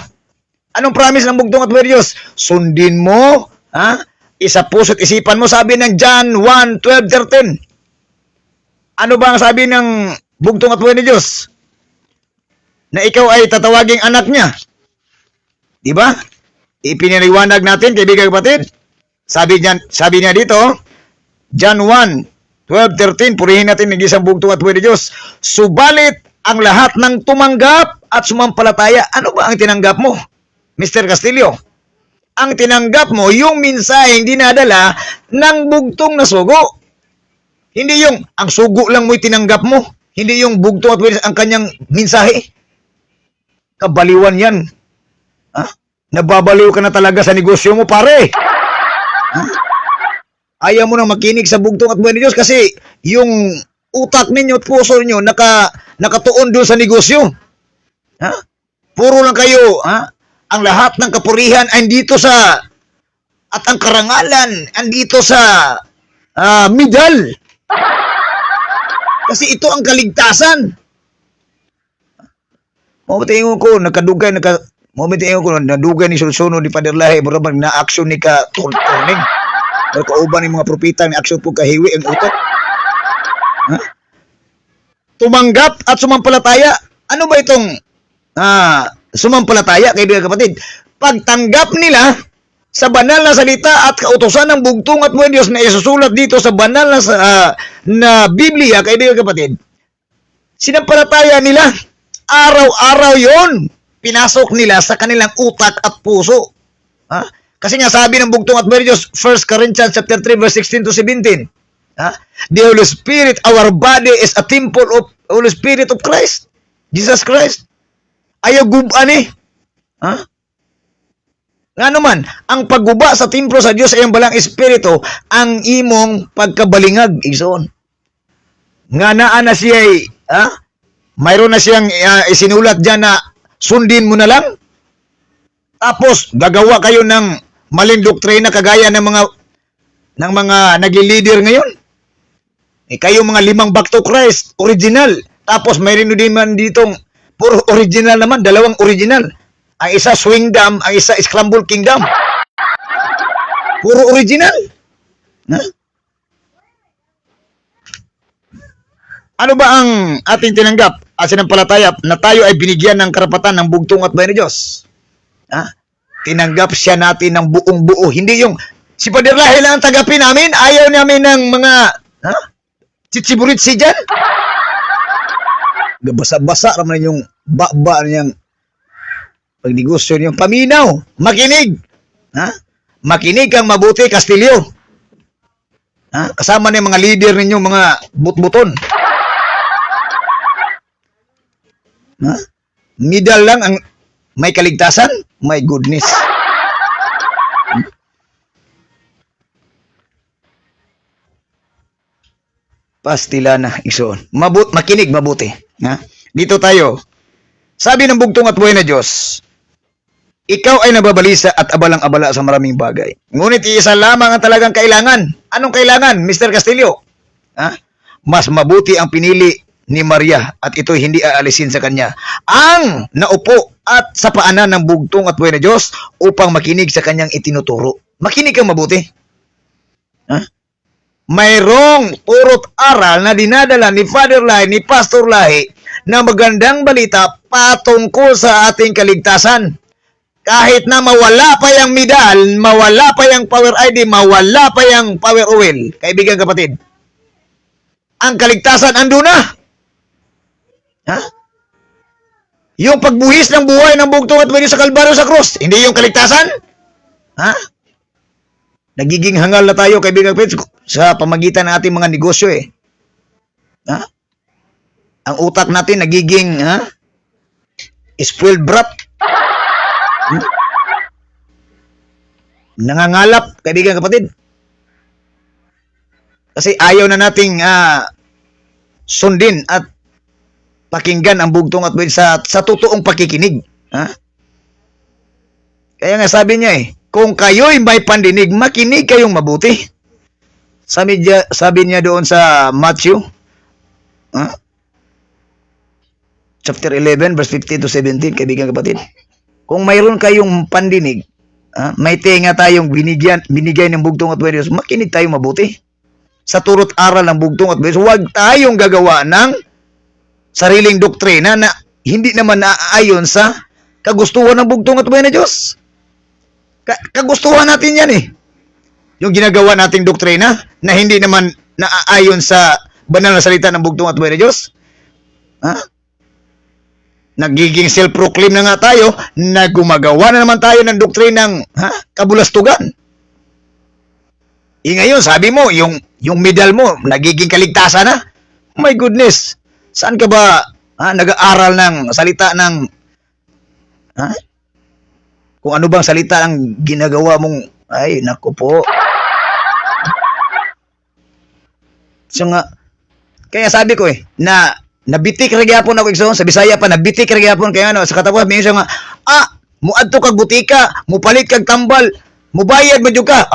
Anong promise ng bugtong at buhay Diyos? Sundin mo, isa puso't isipan mo, sabi ng John 1:12-13. Ano ba ang sabi ng bugtong at buhay ni Diyos? Na ikaw ay tatawaging anak niya. Di ba? Ipinaliwanag natin, kaibigan kapatid. Sabi niya dito, John 1:12-13, purihin natin ng isang bugtong at buhay ni Diyos. Subalit ang lahat ng tumanggap at sumampalataya. Ano ba ang tinanggap mo, Mr. Castillo? Ang tinanggap mo, yung mensaheng dinadala ng bugtong na sugo. Hindi yung, ang sugo lang mo'y tinanggap mo. Hindi yung bugtong at buhay ang kanyang mensahe. Kabaliwan yan. Nababaliw ka na talaga sa negosyo mo, pare. Ayaw mo nang makinig sa bugtong at buhay ni Diyos kasi yung utak ninyo at puso ninyo nakatuon doon sa negosyo. Puro lang kayo, ang lahat ng kapurihan ay andito sa at ang karangalan andito sa medal. Kasi ito ang kaligtasan. Mabutingon ko, nadugay ni Sulsuno ni Father Lahi, marabang na-aksyon ni ka turning. Kauban ni mga propita ni aksyon po kahiwi ang utok. Tumanggap at sumampalataya. Ano ba itong sumampalataya, kaibigan kapatid? Pagtanggap nila sa banal na salita at kautusan ng bugtong at buhay Diyos na isusulat dito sa banal na Biblia, kaibigan kapatid, sinampalataya nila. Araw-araw yon pinasok nila sa kanilang utak at puso. Kasi nga sabi ng bugtong at buhay Diyos, 1 Corinthians chapter 3 verse 16-17. The Holy Spirit, our body is a temple of Holy Spirit of Christ. Jesus Christ. Ayaw guban eh. Nga naman, ang pagguba sa templo sa Diyos ay ang balang espiritu, ang imong pagkabalingag, igsoon. Nga naan na siya mayroon na siyang isinulat dyan na sundin mo na lang. Tapos, gagawa kayo ng maling doktrina kagaya ng mga nagli-leader ngayon. Kayo mga 5 back to Christ, original. Tapos, mayroon din man ditong puro original naman, 2 original. Ang isa Swingdom, ang isa Scramble Kingdom. Puro original. Ano ba ang ating tinanggap at sinampalataya na tayo ay binigyan ng karapatan ng bugtong at buhay ni Diyos? Tinanggap siya natin ng buong buo. Hindi yung si Father Lahi lang ang tagapin namin, ayaw namin ng mga chichiburitsi dyan. Basa-basa naman yung baba niyang pagnegosyo niyong paminaw. Makinig. Makinig kang mabuti, Castillo. Kasama na yung mga leader ninyo, mga butbuton. Medal lang ang may kaligtasan? My goodness. Pastila na, isoon. Makinig mabuti. Dito tayo. Sabi ng bugtong at buhay na Diyos, ikaw ay nababalisa at abalang-abala sa maraming bagay. Ngunit isa lamang ang talagang kailangan. Anong kailangan, Mr. Castillo? Mas mabuti ang pinili ni Maria at ito'y hindi aalisin sa kanya. Ang naupo at sa paanan ng bugtong at buhay na Diyos upang makinig sa kanyang itinuturo. Makinig kang mabuti. Mayroong purot aral na dinadala ni Father Lahi, ni Pastor Lahi, na magandang balita patungkol sa ating kaligtasan. kahit na mawala pa yung medal, mawala pa yung power ID, mawala pa yung power oil, kaibigan kapatid, ang kaligtasan ando na. Ha? Yung pagbuhis ng buhay ng bugtong at buhay sa Kalbaryo sa krus, hindi yung kaligtasan? Ha? Nagiging hangal na tayo, kaibigan kapatid, sa pamagitan ng ating mga negosyo eh. Ha? Ang utak natin nagiging spoiled brat. Nangangalap, kaibigan kapatid. Kasi ayaw na nating sundin at pakinggan ang bugtong at sa totoong pakikinig. Ha? Kaya nga sabi niya kung kayo'y may pandinig, makinig kayong mabuti. Sabi niya doon sa Matthew, chapter 11, verse 15 to 17, kaibigan kapatid. Kung mayroon kayong pandinig, may tenga tayong binigay ng bugtong at buhay Diyos, makinig tayo mabuti. Sa turot aral ng bugtong at buhay Diyos, huwag tayong gagawa ng sariling doktrina na hindi naman naaayon sa kagustuhan ng bugtong at buhay na Diyos. Kagustuhan natin yan Yung ginagawa nating doktrina na hindi naman naaayon sa banal na salita ng bugtong at buhay na Diyos. Nagiging self-proclaim na nga tayo na gumagawa na naman tayo ng doktrinang kabulastugan. Ngayon, sabi mo, yung medal mo, nagiging kaligtasan na. My goodness, saan ka ba nag-aaral ng salita ng kung ano bang salita ang ginagawa mong, ay, naku po. So nga, kaya sabi ko na nabitik ra gyapon ako igsoon sa Bisaya pa, nabitik ra gyapon kaya sa katapusan minsan nga muadto kag butika, mupalit kag tambal, mubayad man jud ka.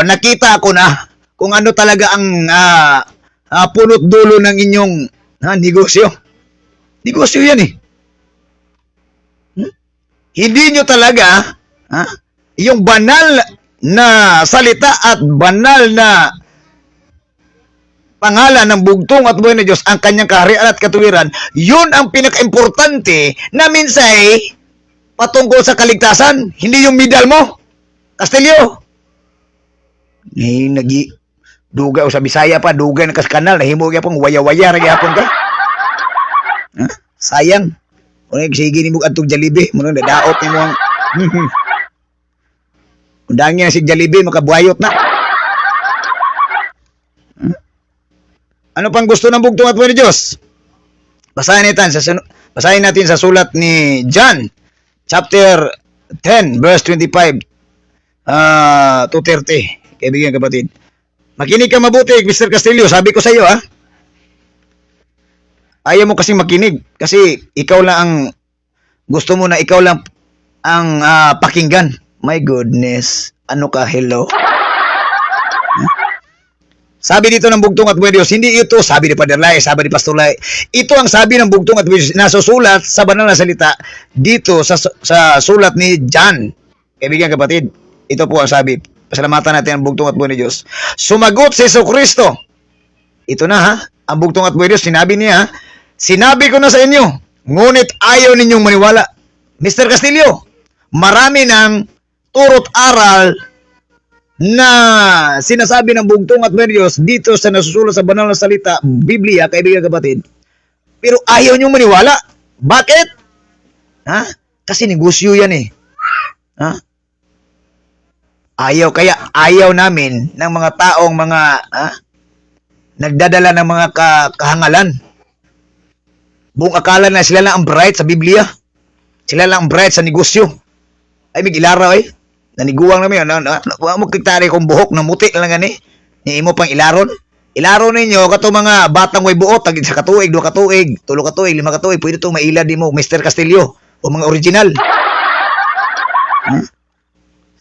Nakita ko na kung ano talaga ang punot dulo ng inyong negosyo. Negosyo yan Hindi nyo talaga yung banal na salita at banal na pangalan ng bugtong at buhay na Diyos, ang kanyang kaharian at katuwiran, yun ang pinaka-importante na minsay patungkol sa kaligtasan, hindi yung medal mo. Castillo. Dugay o sa Bisaya pa, dugay na kas kanal, nahimo gyapon waya-waya ra gyapon ka. Sayang. Kung sige ni mo atong Jollibee, mo nang dadaot ni mo ang undangnya si Jollibee makabuhayot na. Ano pang gusto ng bugtong at buhay ni Diyos? Basahin natin sa sulat ni John, chapter 10, verse 25 to 30. Kaibigan kapatid. Makinig ka mabuti, Mr. Castillo. Sabi ko sa iyo, ayaw mo kasing makinig. Kasi ikaw lang ang, gusto mo na ikaw lang ang pakinggan. My goodness. Ano ka, hello? Sabi dito ng bugtong at buhay Diyos, hindi ito sabi ni Father Lai, sabi ni Pastor Lai. Ito ang sabi ng bugtong at buhay Diyos, nasusulat sa banal na salita dito sa sulat ni John. Kaibigan kapatid, ito po ang sabi. Pasalamatan natin ang bugtong at buhay ni Diyos. Sumagot si Jesucristo. Ito na ang bugtong at buhay Diyos, sinabi niya, sinabi ko na sa inyo, ngunit ayaw ninyong maniwala. Mr. Castillo, marami ng turot aral na sinasabi ng bugtong at buhay Diyos dito sa nasusulat sa banal na salita, Biblia, kaibigan kapatid. Pero ayaw niyong maniwala. Bakit? Kasi negosyo yan Ayaw namin ng mga taong nagdadala ng mga kahangalan. Buong akala na sila lang ang bright sa Biblia. Sila lang ang bright sa negosyo. Ay, may ilaraw naniguang namin yun. Mo kitari kong buhok na muti lang gani. Ni mo pang ilaron. Ilaron ninyo kato mga batang way buot tag sa katuig, 2 katuig, 3 katuig, 5 katuig, pwede tong mailad mo Mr. Castillo o mga original.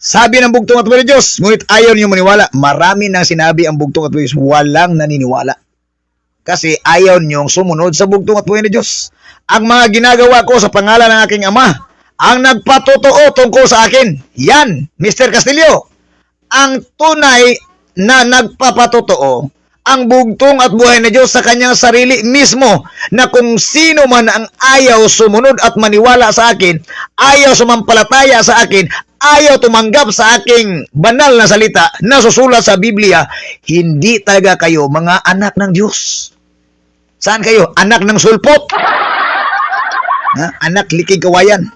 Sabi ng bugtong at buhay ni Diyos, ngunit ayaw niyo maniwala. Marami nang sinabi ang bugtong at buhay ni Diyos, walang naniniwala. Kasi ayaw niyong sumunod sa bugtong at buhay ni Diyos. Ang mga ginagawa ko sa pangalan ng aking Ama, ang nagpatotoo tungkol sa akin. Yan, Mr. Castillo. Ang tunay na nagpapatotoo ang bugtong at buhay na Diyos sa kanyang sarili mismo, na kung sino man ang ayaw sumunod at maniwala sa akin, ayaw sumampalataya sa akin, ayaw tumanggap sa aking banal na salita na susulat sa Biblia, hindi talaga kayo mga anak ng Diyos. Saan kayo? Anak ng sulpot? Anak likig kawayan.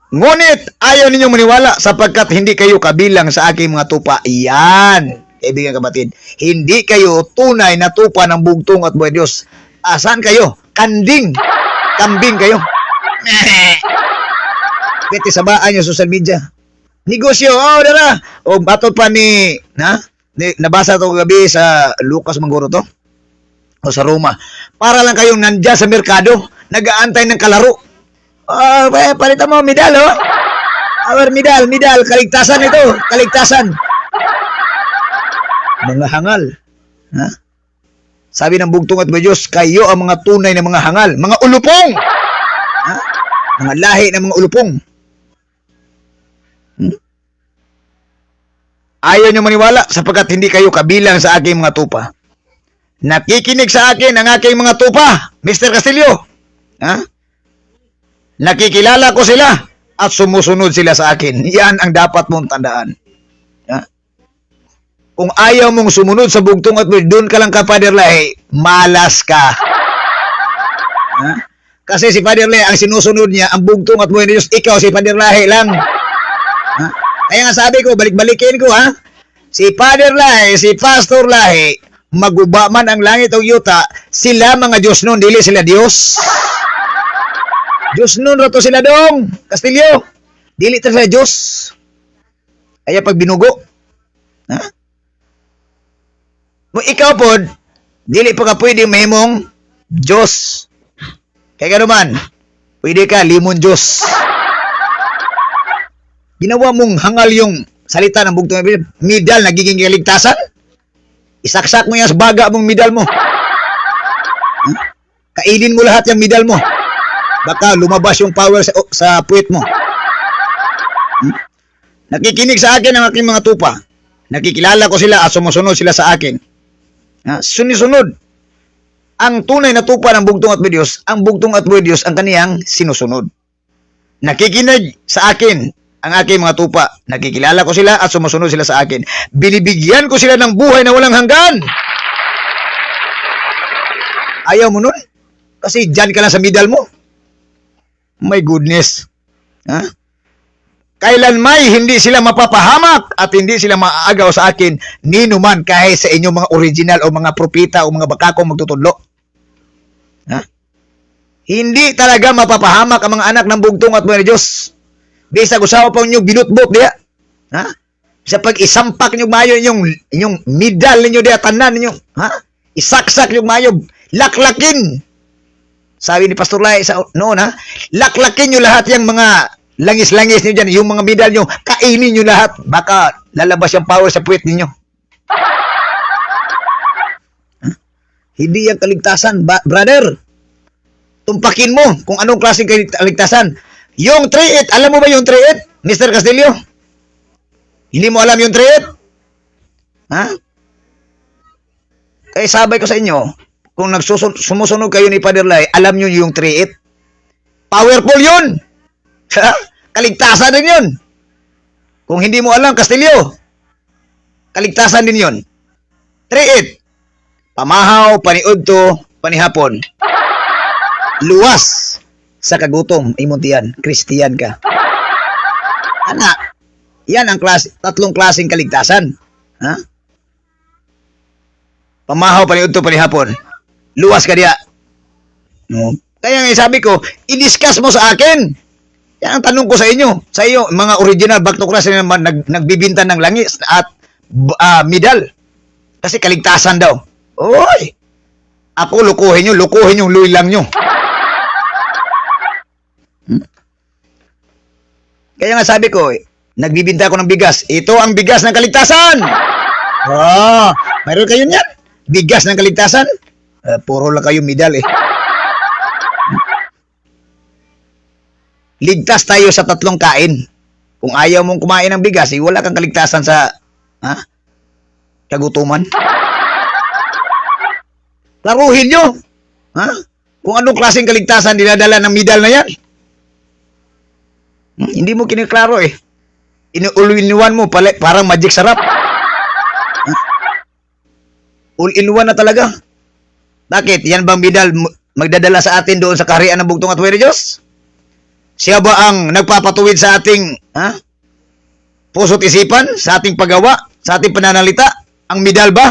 Ngunit ayaw ninyong maniwala sapagkat hindi kayo kabilang sa aking mga tupa. Yan, kaibigan kapatid. Hindi kayo tunay na tupa ng bugtong at buhay Diyos. Saan kayo? Kambing kayo. Pwede sabaan nyo social media. Negosyo, dara. O batot pa nabasa ito gabi sa Lucas Mangoro to. O sa Roma. Para lang kayong nandyan sa merkado, nag-aantay ng kalaro. Palitan mo, medal, Our medal, kaligtasan ito, kaligtasan. Mga hangal. Sabi ng bugtong at Diyos, kayo ang mga tunay na mga hangal, mga ulupong. Mga lahi ng mga ulupong. Ayaw nyo maniwala sapagkat hindi kayo kabilang sa aking mga tupa. Nakikinig sa akin ang aking mga tupa, Mr. Castillo. Nakikilala ko sila at sumusunod sila sa akin. Yan ang dapat mong tandaan. Kung ayaw mong sumunod sa bugtong at doon ka lang ka, Father Lahi, malas ka. Kasi si Father Lahi, ang sinusunod niya, ang bugtong at buhay ni Diyos, ikaw si Father Lahi lang. Kaya nga sabi ko, balik-balikin ko, si Father Lahi, si Pastor Lahi, maguba man ang langit o yuta, sila mga Diyos nun, dili sila Diyos. Diyos nun rato sila dong, Castillo. Dili ta sila Diyos. Kaya pag binugo, mo ikaw pod, dili pa ka pwede mahimong Diyos. Kaya naman, pwede ka limon Diyos. Ginawa mong hangal yung salita ng bugtong medal, nagiging kaligtasan. Isaksak mo yan sa baga mong medal mo. Kainin mo lahat yung medal mo. Baka lumabas yung power sa puwet mo. Nakikinig sa akin ang aking mga tupa. Nakikilala ko sila at sumusunod sila sa akin. Sunisunod. Ang tunay na tupa ng bugtong at buhay Diyos, ang bugtong at buhay Diyos ang kaniyang sinusunod. Nakikinig sa akin ang aking mga tupa. Nakikilala ko sila at sumusunod sila sa akin. Binibigyan ko sila ng buhay na walang hanggan. Ayaw mo nun? Kasi dyan ka lang sa medal mo. My goodness. Kailan may hindi sila mapapahamak at hindi sila maaagaw sa akin, ninuman kahit sa inyong mga original o mga propita o mga bakakong magtutudlo. Hindi talaga mapapahamak ang mga anak ng bugtong at buhay ni Diyos. Bisa gusawa pa nyo binutbot diya. Sa pag isampak nyo mayo inyong medal ninyo diya, tanan ninyo. Isaksak nyo mayo, laklakin. Sabi ni Pastor Lai sa noon, laklakin nyo lahat yung mga langis-langis nyo dyan, yung mga medal nyo, kainin nyo lahat. Baka lalabas yung power sa puwet ninyo. Hindi yung kaligtasan, brother. Tumpakin mo kung anong klaseng kaligtasan. Yung 3-8, alam mo ba yung 3-8, Mr. Castillo? Hindi mo alam yung 3-8? Kaya sabay ko sa inyo, kung sumusunod kayo ni Father Lai, alam nyo yung 3-8. Powerful yun! Kaligtasan din yun. Kung hindi mo alam, Castillo, kaligtasan din yun. 3-8. Pamahaw, paniudto, panihapon. Luwas sa kagutom, imuntian, Kristiyan ka. Anak, yan ang tatlong klaseng kaligtasan. Pamahaw, paniudto, panihapon. Luwas ka diya. Kaya nga sabi ko, i-discuss mo sa akin. Yan ang tanong ko sa inyo. Sa iyo, mga original baktokras na naman nagbibinta ng langis at medal. Kasi kaligtasan daw. Oy! Ako, lukuhin yung luilang nyo. Kaya nga sabi ko, nagbibinta ako ng bigas. Ito ang bigas ng kaligtasan. Mayroon kayo niyan. Bigas ng kaligtasan. Puro lang kayo medal Ligtas tayo sa tatlong kain. Kung ayaw mong kumain ng bigas, wala kang kaligtasan sa kagutuman. Laruhin nyo. Ha? Kung anong klaseng kaligtasan dinadala ng medal na yan. Hindi mo kiniklaro eh. Inuuliniwan mo pala, parang magic sarap. All-in-one na talaga. Bakit? Yan bang medal magdadala sa atin doon sa kaharian ng bugtong at buhay ni Diyos? Siya ba ang nagpapatuwid sa ating puso't isipan, sa ating paggawa, sa ating pananalita? Ang medal ba?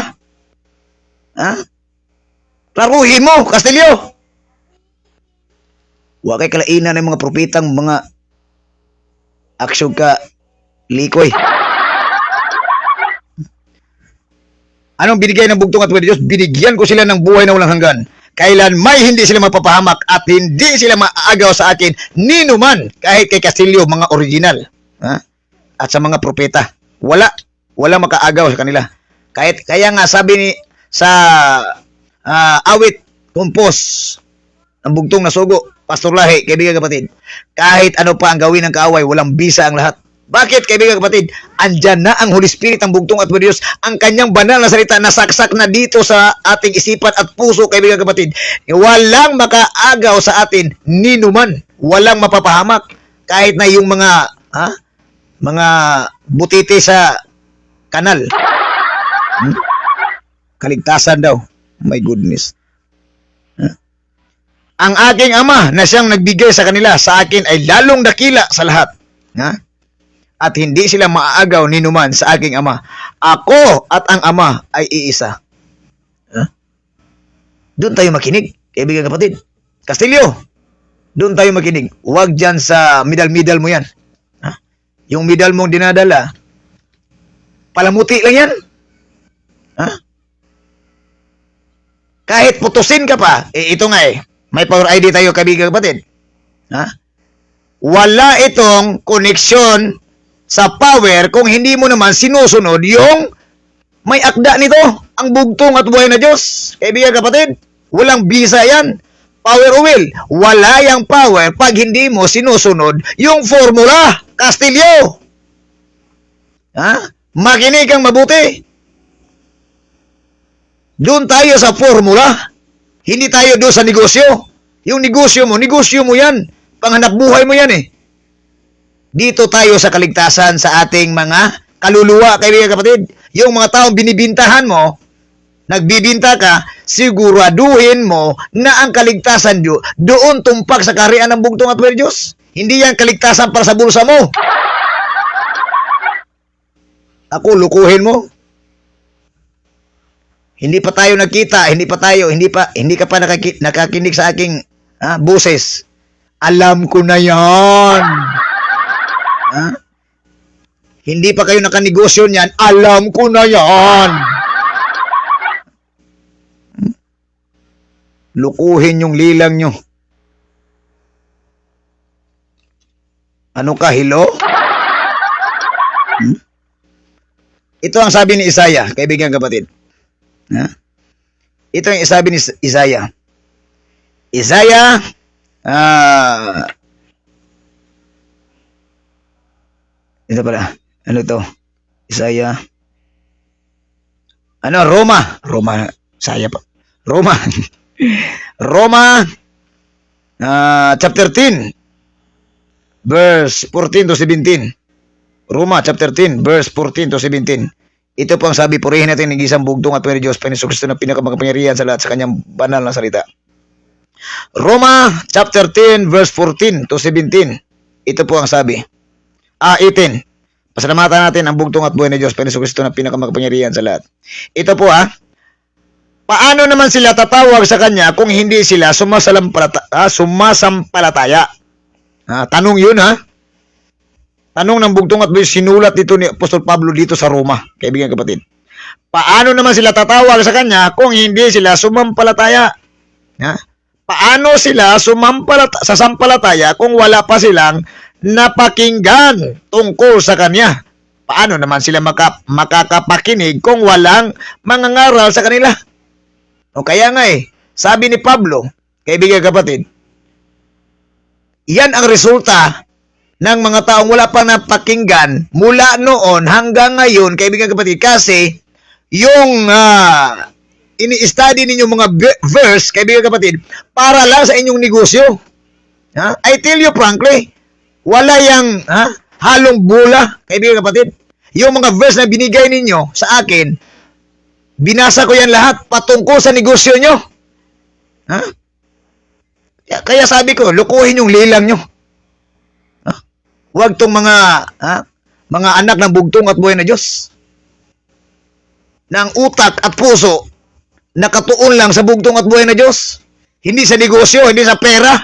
Laruhin mo, Castillo! Huwag kay kalainan ng mga propetang mga aksyon ka likoy. Anong binigay ng bugtong at buhay ni Diyos? Binigyan ko sila ng buhay na walang hanggan. Kailan may hindi sila mapapahamak at hindi sila maagaw sa akin ninuman kahit kay Castillo, mga original. At sa mga propeta. Wala makaagaw sa kanila. Kaya nga sabi ni sa awit kompos ng bugtong na sugo, Pastor Lahi, kaibigan kapatid, kahit ano pa ang gawin ng kaaway, walang bisa ang lahat. Bakit, kaibigan kapatid? Andyan na ang Holy Spirit, ang bugtong at buhay ni Diyos, ang kanyang banal na salita na saksak na dito sa ating isipan at puso, kaibigan kapatid. Walang makaagaw sa atin ninuman. Walang mapapahamak. Kahit na yung mga butiti sa kanal. Kaligtasan daw. My goodness. Ang aking ama na siyang nagbigay sa kanila, sa akin ay lalong dakila sa lahat. At hindi sila maaagaw ninuman sa aking ama. Ako at ang ama ay iisa. Doon tayo makinig, kaibigan kapatid. Castillo, doon tayo makinig. Huwag dyan sa medal-medal mo yan. Yung medal mong dinadala, palamuti lang yan. Kahit putusin ka pa, ito nga may power ID tayo, kaibigan kapatid. Wala itong koneksyon sa power kung hindi mo naman sinusunod yung may akda nito, ang bugtong at buhay na Diyos. Kaibigan kapatid, walang bisa yan. Power o will, wala yang power pag hindi mo sinusunod yung formula. Castillo! Makinig kang mabuti. Doon tayo sa formula. Hindi tayo doon sa negosyo. Yung negosyo mo yan. Panghanap buhay mo yan Dito tayo sa kaligtasan sa ating mga kaluluwa, kaibigan kapatid. Yung mga taong binibintahan mo, nagbibinta ka, siguraduhin mo na ang kaligtasan doon tumpak sa kaharian ng bugtong at buhay ni Diyos. Hindi yan kaligtasan para sa bulsa mo. Ako, lukuhin mo. Hindi pa tayo nagkita, hindi ka pa nakakinig sa aking boses. Alam ko na yan. Hindi pa kayo nakanegosyo niyan, alam ko na yan. Lukuhin yung lilang nyo. Ano ka, hello? Ito ang sabi ni Isaiah, kaibigan kapatid. Ito ang sabi ni Isaiah. Isaiah, ito pala. Ano to? Isaiah. Roma. Isaiah pa. Roma. Roma, chapter 10, verse 14 to 17. Roma, chapter 10, verse 14 to 17. Ito po ang sabi, purihin natin ng isang bugtong at Panginoon Diyos, Panginoon Kristo na pinakamakapangyarihan sa lahat sa kanyang banal na salita. Roma, chapter 10, verse 14 to 17. Ito po ang sabi. 18. Pasalamatan natin ang bugtong at buhay ni Diyos, Panginoon Kristo na pinakamakapangyarihan sa lahat. Ito po paano naman sila tatawag sa Kanya kung hindi sila sumasampalataya? Tanong yun Tanong ng bugtong at buhay, sinulat dito ni Apostol Pablo dito sa Roma, kaibigan kapatid. Paano naman sila tatawag sa Kanya kung hindi sila sumampalataya? Paano sila sasampalataya kung wala pa silang napakinggan tungkol sa Kanya? Paano naman sila makakapakinig kung walang mangangaral sa kanila? O kaya nga sabi ni Pablo, kaibigan kapatid, yan ang resulta ng mga taong wala pa napakinggan mula noon hanggang ngayon, kaibigan kapatid, kasi yung ini-study ninyo mga verse, kaibigan kapatid, para lang sa inyong negosyo. Ha? I tell you frankly, wala yang halong bula, kaibigan kapatid. Yung mga verse na binigay ninyo sa akin, binasa ko yan lahat patungkol sa negosyo nyo. Ha? Kaya sabi ko, lukuhin yung lilang nyo. Ha? Huwag tong mga anak ng bugtong at buhay na Diyos. Na ang utak at puso nakatuon lang sa bugtong at buhay na Diyos. Hindi sa negosyo, hindi sa pera.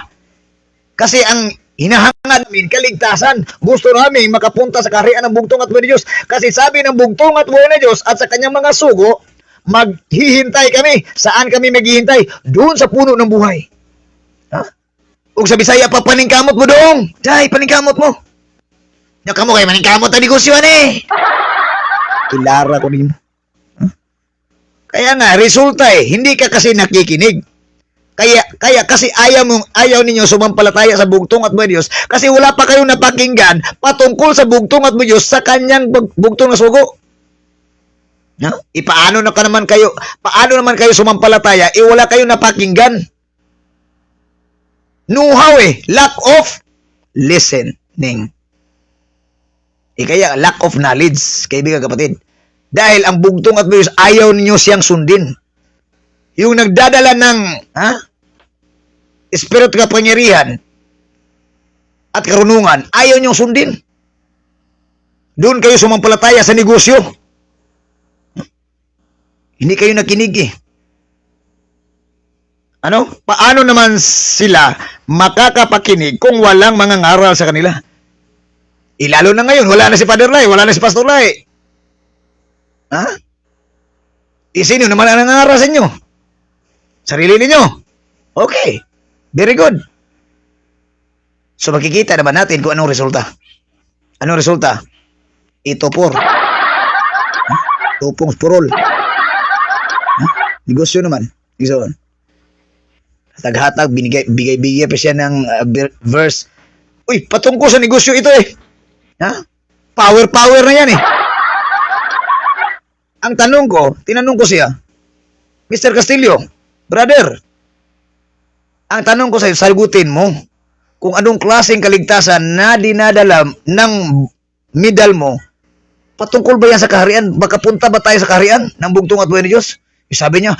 Kasi ang hinahangad namin, kaligtasan. Gusto namin makapunta sa kaharian ng bugtong at buhay na Diyos. Kasi sabi ng bugtong at buhay na Diyos at sa kanyang mga sugo, maghihintay kami. Saan kami maghihintay? Doon sa puno ng buhay. Ha? Ug sa Bisaya pa paningkamot mo dong. Day, paningkamot mo. Nya kamo kay maningkamot na negosyo ani. Ilara ko nimo. Kaya nga resulta hindi ka kasi nakikinig. Kaya kasi ayaw ninyo sumampalataya sa bugtong at buhay Diyos kasi wala pa kayong napakinggan patungkol sa bugtong at buhay Diyos sa kanyang bugtong na sugo. No? Paano naman kayo sumampalataya wala kayong napakinggan? Know-how lack of listening. Kaya lack of knowledge, kaibigan kapatid. Dahil ang bugtong at buhay Diyos ayaw ninyo siyang sundin. Yung nagdadala ng spirit kapangyarihan at karunungan, ayaw niyong sundin. Doon kayo sumampalataya sa negosyo. Hindi kayo nakinig Ano? Paano naman sila makakapakinig kung walang mga ngaral sa kanila? Lalo na ngayon, wala na si Father Lai, wala na si Pastor Lai. Ha? Sino naman ang nangaral sa inyo? Sarili ninyo. Okay. Very good. So makikita naman natin kung anong resulta. Anong resulta? Itopor. Tupong spurol. Negosyo naman. Negosyo. Hatag-hatag, bigay-bigay pa siya ng verse. Uy, patungkol sa negosyo ito Ha? Power na yan Ang tinanong ko siya, Mr. Castillo, brother, ang tanong ko sa'yo, sagutin mo kung anong klaseng kaligtasan na dinadala ng medal mo, patungkol ba yan sa kaharian? Baka punta ba tayo sa kaharian ng bugtong at buhay ni Diyos? Sabi niya,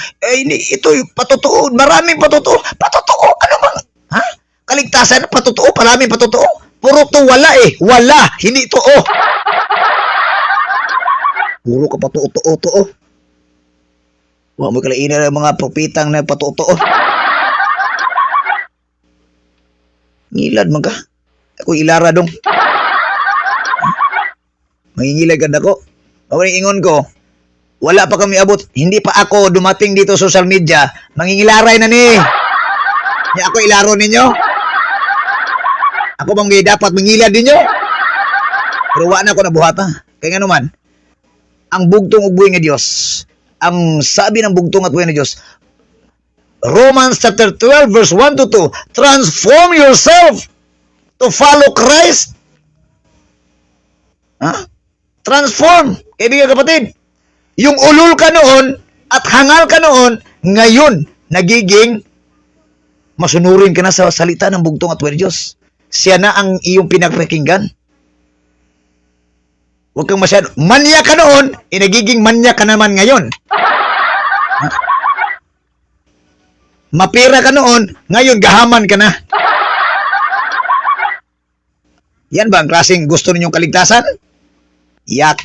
ito patotoo, maraming patotoo. Patotoo, ano bang? Ha? Kaligtasan, patotoo, maraming patotoo. Puro to wala wala, hindi totoo. Puro ka patotoo. Huwag mo kalaina ng mga propitang na patotoo. Ngilad man ka. Ako ilara dong. Mangingilagan ako. Ang ingon ko, wala pa kami abot. Hindi pa ako dumating dito sa social media. Mangingilaray na ni. Ako ilaro ninyo. Ako bang dapat mangilad ninyo? Pero wala na ako nabuhata. Kaya nga naman, ang bugtong ug buhay nga Diyos, ang sabi ng bugtong at buhay nga Diyos, Romans chapter 12 verse 1 to 2, transform yourself to follow Christ. Transform, kaibigan kapatid. Yung ulol ka noon at hangal ka noon, ngayon, nagiging masunurin ka na sa salita ng bugtong at buhay nga Diyos. Siya na ang iyong pinagpakinggan. Huwag kang masyado. Manya ka noon, nagiging manya ka naman ngayon. Mapira ka noon, ngayon gahaman ka na. Yan ba ang klaseng gusto ninyong kaligtasan? Yak.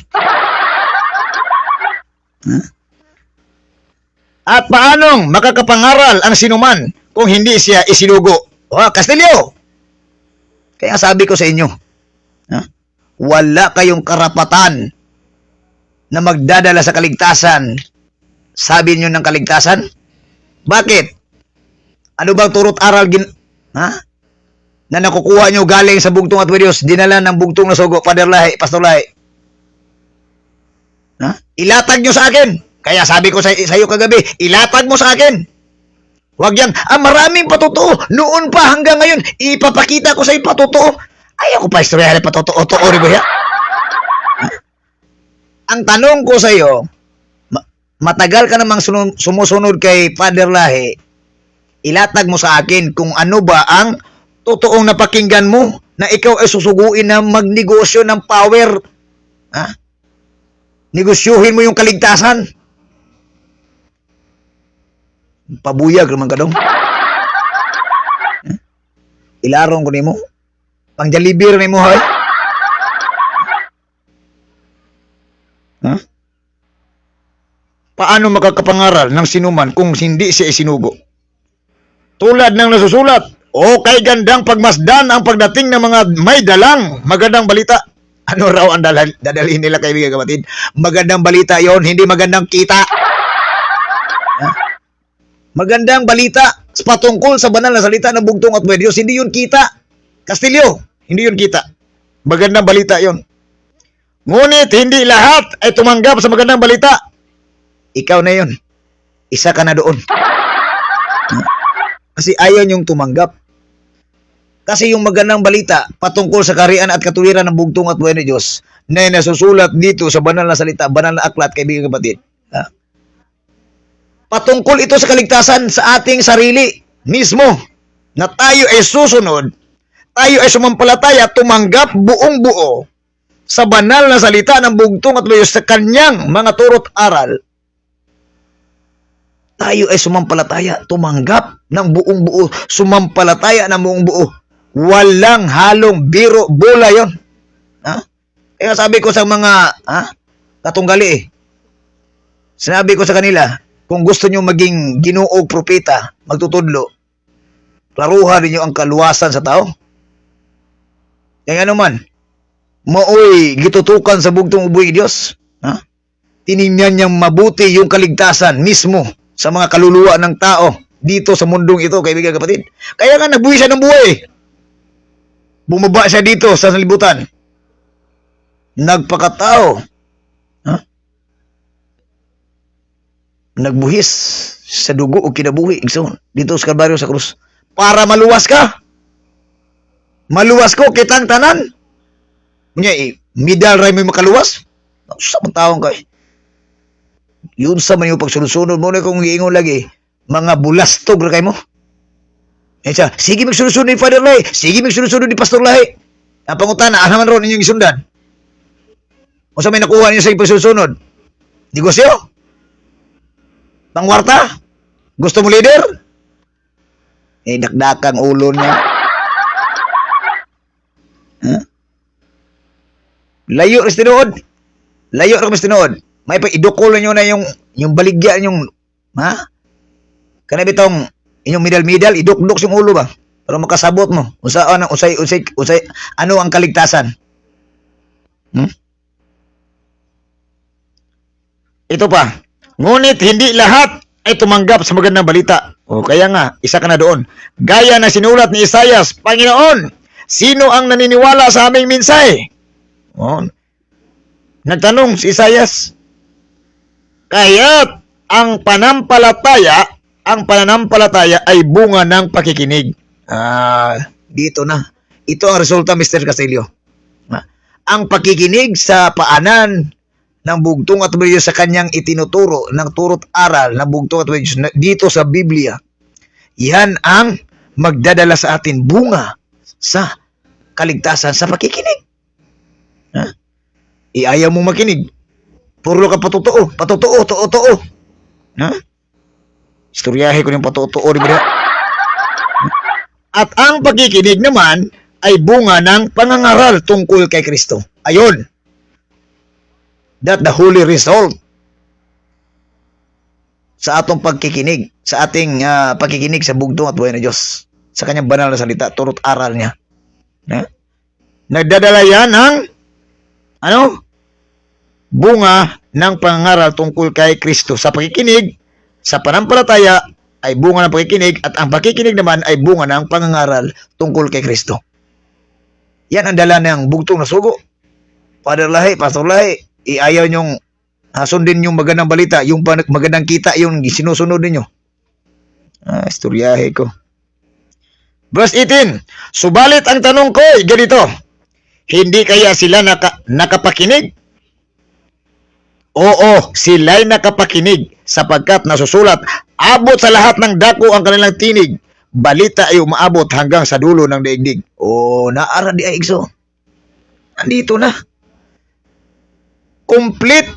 At paanong makakapangaral ang sinuman kung hindi siya isinugo? Castillo! Kaya sabi ko sa inyo, wala kayong karapatan na magdadala sa kaligtasan. Sabi niyo ng kaligtasan? Bakit? Ano bang turot aral na nakukuha nyo galing sa bugtong at buhay Diyos, dinala ng bugtong na sugo, Father Lai, Pastor Lai? Ilatag nyo sa akin. Kaya sabi ko sa iyo kagabi, ilatag mo sa akin. Huwag yan, maraming patotoo. Noon pa hanggang ngayon, ipapakita ko sa iyo patotoo. Ayaw ko pa istorya na patotoo. Ang tanong ko sa iyo, matagal ka namang sumusunod kay Father Lahi, ilatag mo sa akin kung ano ba ang totoong napakinggan mo na ikaw ay susuguin na magnegosyo ng power. Ha? Negosyuhin mo yung kaligtasan. Pabuyag naman ka dong. Ilarong ko nimo. Pangjalibir nimo ha. Ha? Paano makakapangaral ng sinuman kung hindi siya isinugo? Tulad ng nasusulat, o kay gandang pagmasdan ang pagdating ng mga may dalang magandang balita. Ano raw ang dadalhin nila, kaibigan kapatid? Magandang balita yon, hindi magandang kita. Ha? Magandang balita patungkol sa banal na salita ng bugtong at buhay Diyos, hindi yun kita. Kastilyo, hindi yun kita. Magandang balita yon. Ngunit hindi lahat ay tumanggap sa magandang balita. Ikaw na yun. Isa ka na doon. Kasi ayaw niyong tumanggap. Kasi yung magandang balita patungkol sa kaharian at katuwiran ng bugtong at buhay ni Diyos na nasusulat dito sa banal na salita, banal na aklat, kaibigan kapatid. Ha? Patungkol ito sa kaligtasan sa ating sarili mismo na tayo ay susunod, tayo ay sumampalataya, tumanggap buong buo sa banal na salita ng bugtong at buhay sa kanyang mga turo't aral. Tayo ay sumampalataya, tumanggap ng buong buo, sumampalataya ng buong buo. Walang halong biro, bola yon. Ha? Kaya sabi ko sa mga katunggali sinabi ko sa kanila, kung gusto nyo maging Ginoo propeta, magtutudlo, klaruhan ninyo ang kaluwasan sa tao. Kaya ano man, maoy gitutukan sa bugtong uboy Diyos. Ha? Tiningnan niyang mabuti yung kaligtasan mismo sa mga kaluluwa ng tao dito sa mundong ito, kaibigan kapatid. Kaya nga nagbuhay siya ng buhay. Bumaba siya dito sa sanlibutan. Nagpakatao. Ha? Nagbuhis sa dugo o kinabuhi. Dito sa Kalbaryo sa krus. Para maluwas ka. Maluwas ko, kitang tanan. Midal ray may makaluwas. Sa mga taong kay. Yun sa man yung pagsunod-sunod mo na kung iingon lagi. Mga bulastog na kayo mo. Siya, sige magsunod-sunod ni Father Lahi. Sige magsunod-sunod ni Pastor Lahi. Ang pangutana, naman ron inyong isundan. O sa may nakuha niyo sa pagsunod-sunod? Negosyo? Pangwarta? Gusto mo leader? Dakdakang ulo niya. Huh? Layo rin tinuod. Layo rin tinuod. May pag-idukol niyo na yung baligya yung, ha? Kana bitong inyong midal-midal, iduk-duk yung ulo ba? Para makasabot mo. Usay, ano ang kaligtasan? Ito pa. Ngunit hindi lahat ay tumanggap sa magandang balita. O kaya nga, isa ka na doon. Gaya na sinulat ni Isaias, Panginoon, sino ang naniniwala sa aming mensahe? Nagtanong si Isaias. Kaya't ang pananampalataya ay bunga ng pakikinig. Dito na. Ito ang resulta, Mr. Castillo. Ang pakikinig sa paanan ng bugtong at buhay sa kanyang itinuturo ng turot aral ng bugtong at buhay dito sa Biblia. Yan ang magdadala sa atin bunga sa kaligtasan sa pakikinig. Ayaw mo makinig. Puro ka patotoo. Ha? Istoryahe ko yung patotoo. At ang pagkikinig naman ay bunga ng pangangaral tungkol kay Kristo. Ayon. That the holy result sa atong pagkikinig, sa ating pagkikinig sa bugtong at buhay ng Diyos, sa kanyang banal na salita, turot aral niya. Nagdadala yan ng bunga ng pangangaral tungkol kay Kristo. Sa pagkikinig, sa pananampalataya ay bunga ng pagkikinig, at ang pagkikinig naman ay bunga ng pangangaral tungkol kay Kristo. Yan ang dala ng bugtong na sugo. Father Lahi, Pastor Lahi, iayaw nyong sundin yung magandang balita, yung magandang kita, yung sinusunod ninyo. Istoryahe ko. Verse 18, subalit ang tanong ko ay ganito, hindi kaya sila nakapakinig? Oo, sila'y nakapakinig sapagkat nasusulat, abot sa lahat ng dako ang kanilang tinig. Balita ay umaabot hanggang sa dulo ng daigdig. O, naara di ay igso. Andito na. Kumplitos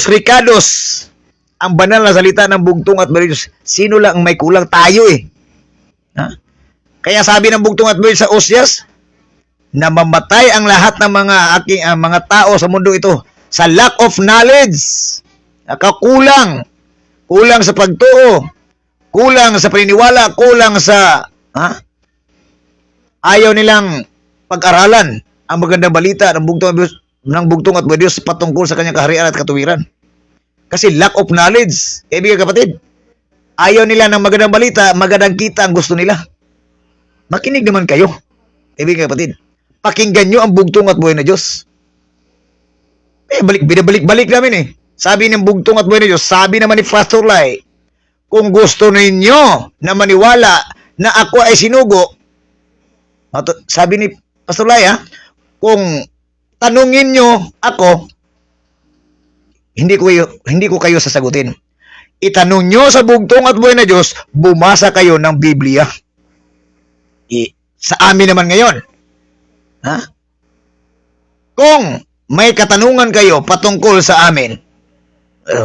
ricados. Ang banal na salita ng bugtong at balidos. Sino lang ang may kulang? Tayo eh. Ha? Kaya sabi ng bugtong at balidos sa Osyas, na mamatay ang lahat ng mga tao sa mundo ito sa lack of knowledge. Kulang sa pagtuo, kulang sa paniniwala, kulang sa ayaw nilang pag-aralan ang magandang balita ng bugtong at Diyos patungkol sa kanyang kaharian at katuwiran. Kasi lack of knowledge, kaibigan kapatid. Ayaw nila ng magandang balita, magandang kita ang gusto nila. Makinig naman kayo, kaibigan kapatid. Pakinggan nyo ang bugtong at buhay na Diyos. Binabalik-balik namin eh. Sabi ng bugtong at buhay na Diyos, sabi naman ni Pastor Lai, kung gusto ninyo na maniwala na ako ay sinugo, sabi ni Pastor Lai kung tanungin nyo ako, hindi ko kayo sasagutin. Itanong nyo sa bugtong at buhay na Diyos, bumasa kayo ng Biblia. Sa amin naman ngayon, kung may katanungan kayo patungkol sa amin,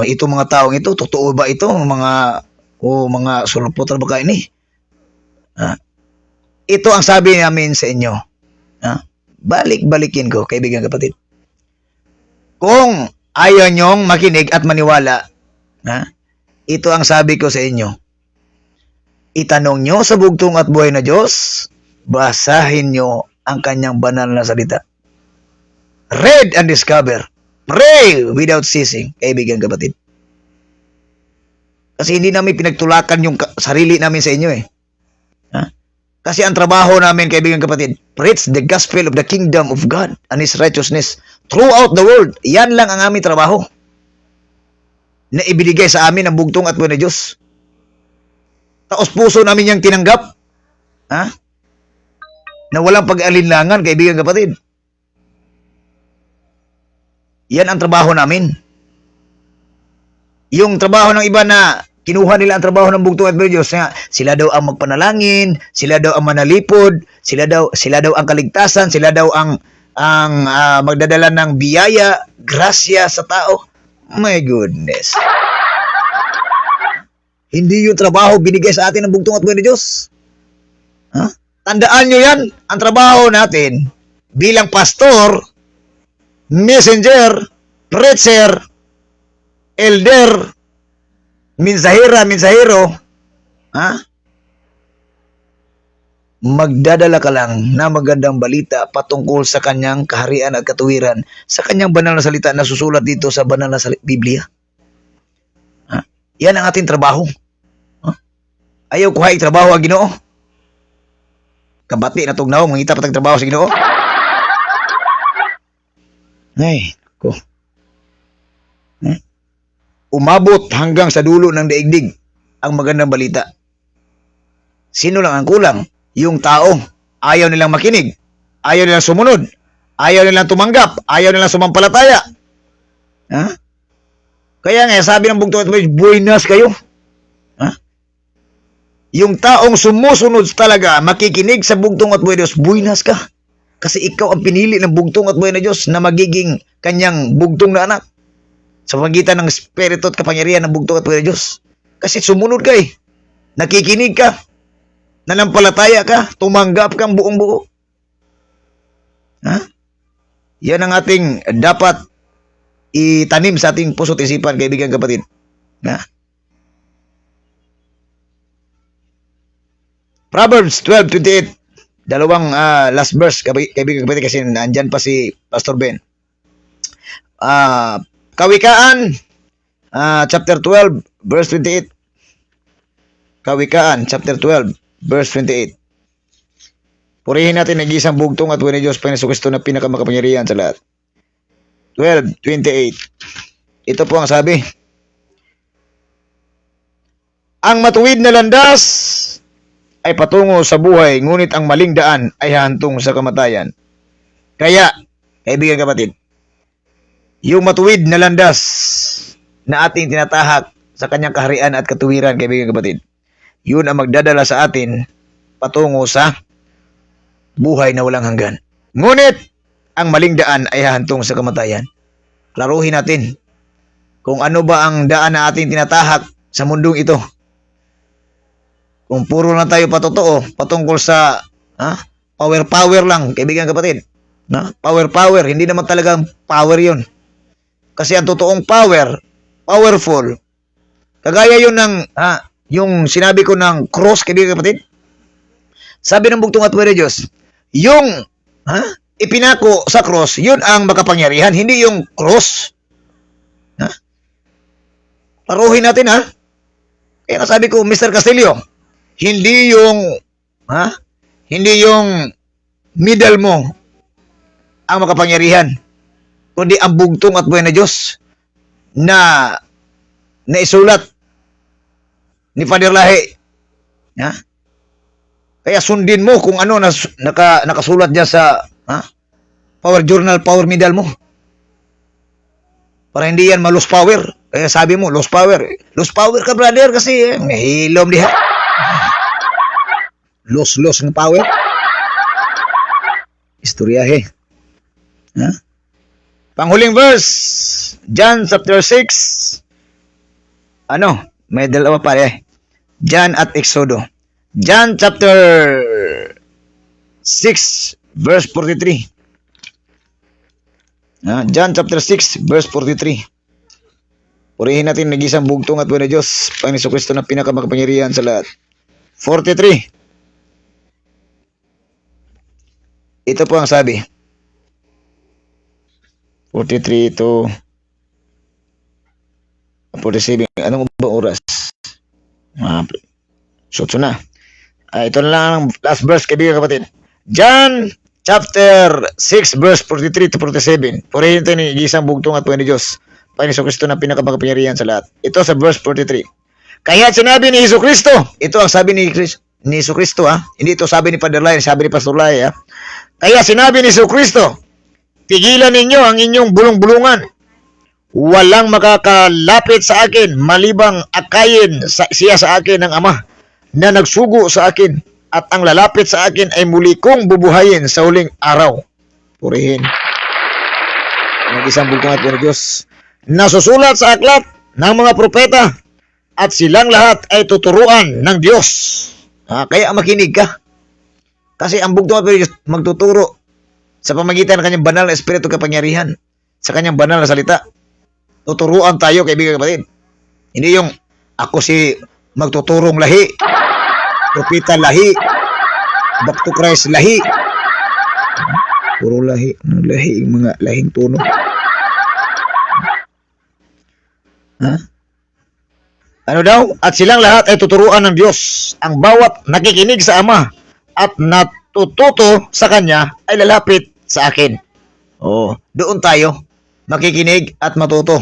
ito mga taong ito, totoo ba ito? Mga sulpot na ba ini? Ito ang sabi namin sa inyo. Balik-balikin ko, kaibigan kapatid. Kung ayaw nyong makinig at maniwala, ito ang sabi ko sa inyo. Itanong nyo sa bugtong at buhay na Diyos, basahin nyo ang kanyang banal na salita. Read and discover. Pray without ceasing, kaibigan kapatid. Kasi hindi namin pinagtulakan yung sarili namin sa inyo eh. Kasi ang trabaho namin, kaibigan kapatid, preach the gospel of the kingdom of God and His righteousness throughout the world. Yan lang ang aming trabaho na ibinigay sa amin ng bugtong at buhay na Diyos. Taos puso namin yung tinanggap. Na walang pag-alinlangan, kaibigan kapatid. Yan ang trabaho namin. Yung trabaho ng iba na kinuha nila ang trabaho ng bugtong at buhay na Diyos, sila daw ang magpanalangin, sila daw ang manalipod, sila daw ang kaligtasan, sila daw ang magdadala ng biyaya, grasya sa tao. My goodness. Hindi yung trabaho binigay sa atin ng bugtong at buhay na Diyos. Tandaan nyo yan, ang trabaho natin bilang pastor, messenger, preacher, elder, mensahero, magdadala ka lang na magandang balita patungkol sa kanyang kaharian at katuwiran, sa kanyang banal na salita na susulat dito sa banal na Biblia. Yan ang ating trabaho. Ayaw ko trabaho ang Ginoo. Kabati na tugnaw, mangita pa trabaho sa Ginoo. Ay, ko. Umabot hanggang sa dulo ng daigdig ang magandang balita. Sino lang ang kulang? Yung tao. Ayaw nilang makinig. Ayaw nilang sumunod. Ayaw nilang tumanggap. Ayaw nilang sumampalataya. Kaya nga, sabi ng bugtong at buenas kayo. Yung taong sumusunod talaga, makikinig sa bugtong at buhay na Diyos, buenas ka. Kasi ikaw ang pinili ng bugtong at buhay na Diyos na magiging kanyang bugtong na anak. Sa pagitan ng espiritu at kapangyarihan ng bugtong at buhay na Diyos. Kasi sumunod ka eh. Nakikinig ka. Nanampalataya ka. Tumanggap kang buong buo. Yan ang ating dapat itanim sa ating puso at isipan, kaibigan kapatid. Proverbs 12:28. Dalawang last verse, kaibigan kapatid, kasi nandyan pa si Pastor Ben. Kawikaan, chapter 12, verse 28. Kawikaan, chapter 12, verse 28. Purihin natin nag-iisang bugtong at buhay na Diyos, Panginoon Jesucristo na pinakamakapangyarihan sa lahat. 12:28. Ito po ang sabi. Ang matuwid na landas ay patungo sa buhay, ngunit ang maling daan ay hahantong sa kamatayan. Kaya, kaibigan kapatid, yung matuwid na landas na ating tinatahak sa kanyang kaharian at katuwiran, kaibigan kapatid. Yun ang magdadala sa atin patungo sa buhay na walang hanggan. Ngunit, ang maling daan ay hahantong sa kamatayan. Klaruhin natin kung ano ba ang daan na ating tinatahak sa mundong ito. Kung puro na tayo patotoo patungkol sa power lang, kaibigan kapatid. Power, hindi naman talagang power yun. Kasi ang totoong powerful, kagaya yun ng, yung sinabi ko ng cross, kaibigan kapatid. Sabi ng bugtong at buhay na Diyos, yung, ipinako sa cross, yun ang makapangyarihan, hindi yung cross. Paruhin natin, Kaya nasabi ko, Mr. Castillo, hindi yung middle mo ang makapangyarihan, kundi ang bugtong at buhay na Diyos na naisulat ni Father Lahi. Kaya sundin mo kung ano nakasulat dyan sa power journal, power medal mo. Para hindi yan ma-lose power. Kaya sabi mo, lose power. Lose power ka, brother, kasi mahilom diha. Lose ng power. Istoryahe. Panghuling verse, John chapter 6. May dalawa pare. John at Exodo. John chapter 6 verse 43. John chapter 6 verse 43. Purihin natin nag-isang bugtong at buhay na Diyos, Panginoon Jesucristo na pinakamakapangyarihan sa lahat. 43. Ito po ang sabi. 43 to 47. Anong ba oras? Sotso na. Ito na lang ang last verse, kaibigan kapatid. John chapter 6 verse 43 to 47. Purihin ito ni isang bugtong at buhay ni Diyos, Panginoon Jesucristo na pinakapakapangyarihan sa lahat. Ito sa verse 43. Kaya sinabi ni Jesucristo, ito ang sabi ni Jesucristo, hindi ito sabi ni Father Lai, sabi ni Pastor Lai, Kaya sinabi ni Jesucristo, tigilan ninyo ang inyong bulong-bulungan. Walang makakalapit sa akin malibang akayin siya sa akin ng Ama na nagsugo sa akin, at ang lalapit sa akin ay muli kong bubuhayin sa huling araw. Purihin. Ang isang bugtong at buhay na Diyos, nasusulat sa aklat ng mga propeta, at silang lahat ay tuturuan ng Diyos. Kaya makinig ka. Kasi ang bugtong at buhay na Diyos magtuturo sa pamagitan ng kanyang banal na espiritu kapangyarihan, sa kanyang banal na salita. Tuturuan tayo, kaibigan kapatid. Hindi yung ako si magtuturong lahi, propeta lahi, back to Christ lahi. Puro lahi, mga lahing tuno. Ano daw? At silang lahat ay tuturuan ng Diyos. Ang bawat nakikinig sa Ama at natututo sa Kanya ay lalapit sa akin. Doon tayo makikinig at matuto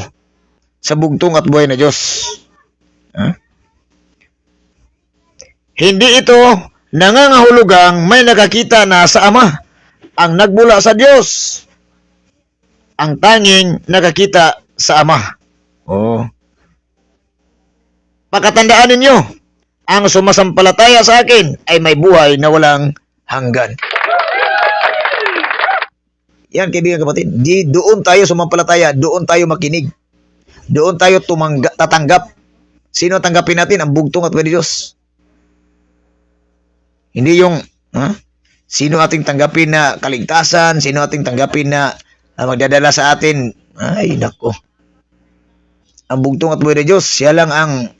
sa bugtong at buhay na Diyos. Hindi ito nangangahulugang may nakakita na sa Ama ang nagmula sa Diyos. Ang tanging nakakita sa Ama. Pakatandaan ninyo, ang sumasampalataya sa akin ay may buhay na walang hanggan. Yan, kaibigan kapatid. Doon tayo sumampalataya, doon tayo makinig. Doon tayo tatanggap. Sino tanggapin natin? Ang bugtong at buhay ni Diyos. Hindi yung, sino ating tanggapin na kaligtasan, sino ating tanggapin na magdadala sa atin. Ay, nako. Ang bugtong at buhay ni Diyos, siya lang ang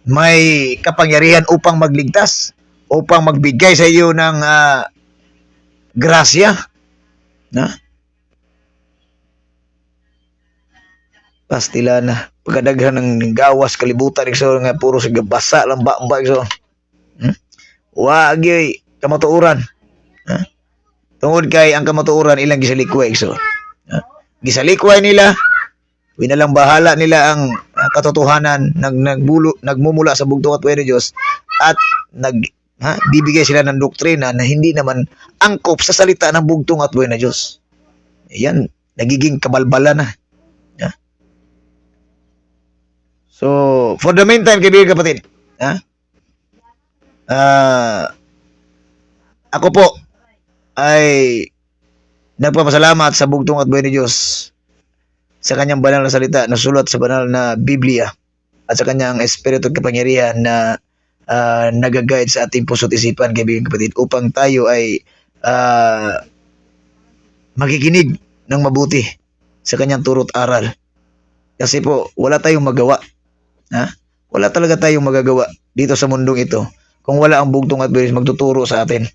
may kapangyarihan upang magligtas, upang magbigay sa iyo ng grasya. Pastila na pagkadaghan ng gawas kalibutan igso nga puro sa basa lang ba igso. Wag yoy kamatuoran. Tungod kay ang kamatuoran ilang gisalikway igso. Gisalikway nila, winalang bahala nila ang katotohanan, nagmumula sa bugtong at buhay ni Diyos, at bibigay sila ng doktrina na hindi naman angkop sa salita ng bugtong at buhay na Diyos. Yan, nagiging kabalbala na. Yeah? So, for the meantime, kaibigan kapatid, ako po ay nagpapasalamat sa bugtong at buhay ni Diyos sa kanyang banal na salita na sulat sa banal na Biblia at sa kanyang espiritu at kapangyarihan na nag-guide sa ating puso't isipan, kaibigan kapatid, upang tayo ay makikinig ng mabuti sa kanyang turo't aral. Kasi po, wala tayong magawa. Wala talaga tayong magagawa dito sa mundong ito kung wala ang bugtong at buhay magtuturo sa atin.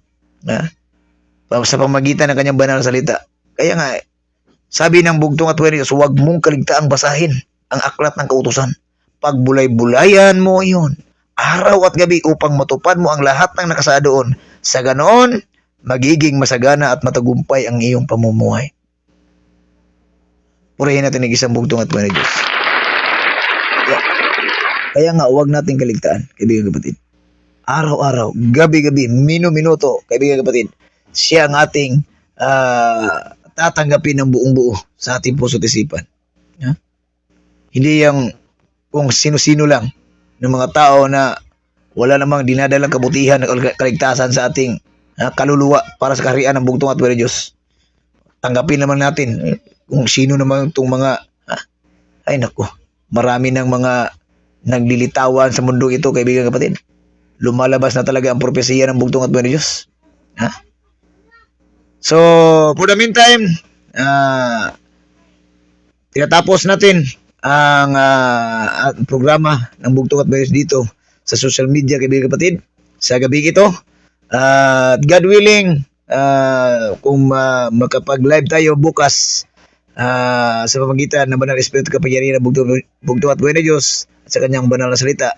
Sa pamagitan ng kanyang banal na salita. Kaya nga, sabi ng bugtong at buhay ni Diyos, huwag mong kaligtaang basahin ang aklat ng kautusan. Pagbulay-bulayan mo iyon, araw at gabi upang matupad mo ang lahat ng nakasa doon. Sa ganoon, magiging masagana at matagumpay ang iyong pamumuhay. Purihin natin ang isang bugtong at buhay ni Diyos. Kaya nga, huwag natin kaligtaan, kaibigan kapatid. Araw-araw, gabi-gabi, minuto, kaibigan kapatid, siya ang ating tatanggapin ng buong buo sa ating puso't isipan. Hindi yung kung sino-sino lang ng mga tao na wala namang dinadalang kabutihan at kaligtasan sa ating kaluluwa para sa kaharian ng bugtong at buhay ni Diyos. Tanggapin naman natin kung sino naman itong mga ay nako, marami ng mga naglilitawan sa mundo ito, kaibigan kapatid. Lumalabas na talaga ang propesiya ng bugtong at buhay ni Diyos. So, for the meantime, tinatapos natin ang programa ng bugtong at buhay dito sa social media, kaibigan kapatid, sa gabi ito. God willing, kung makapag-live tayo bukas sa pamagitan ng banal espiritu kapangyarihan ng bugtong at buhay ni Diyos at sa kanyang banal na salita,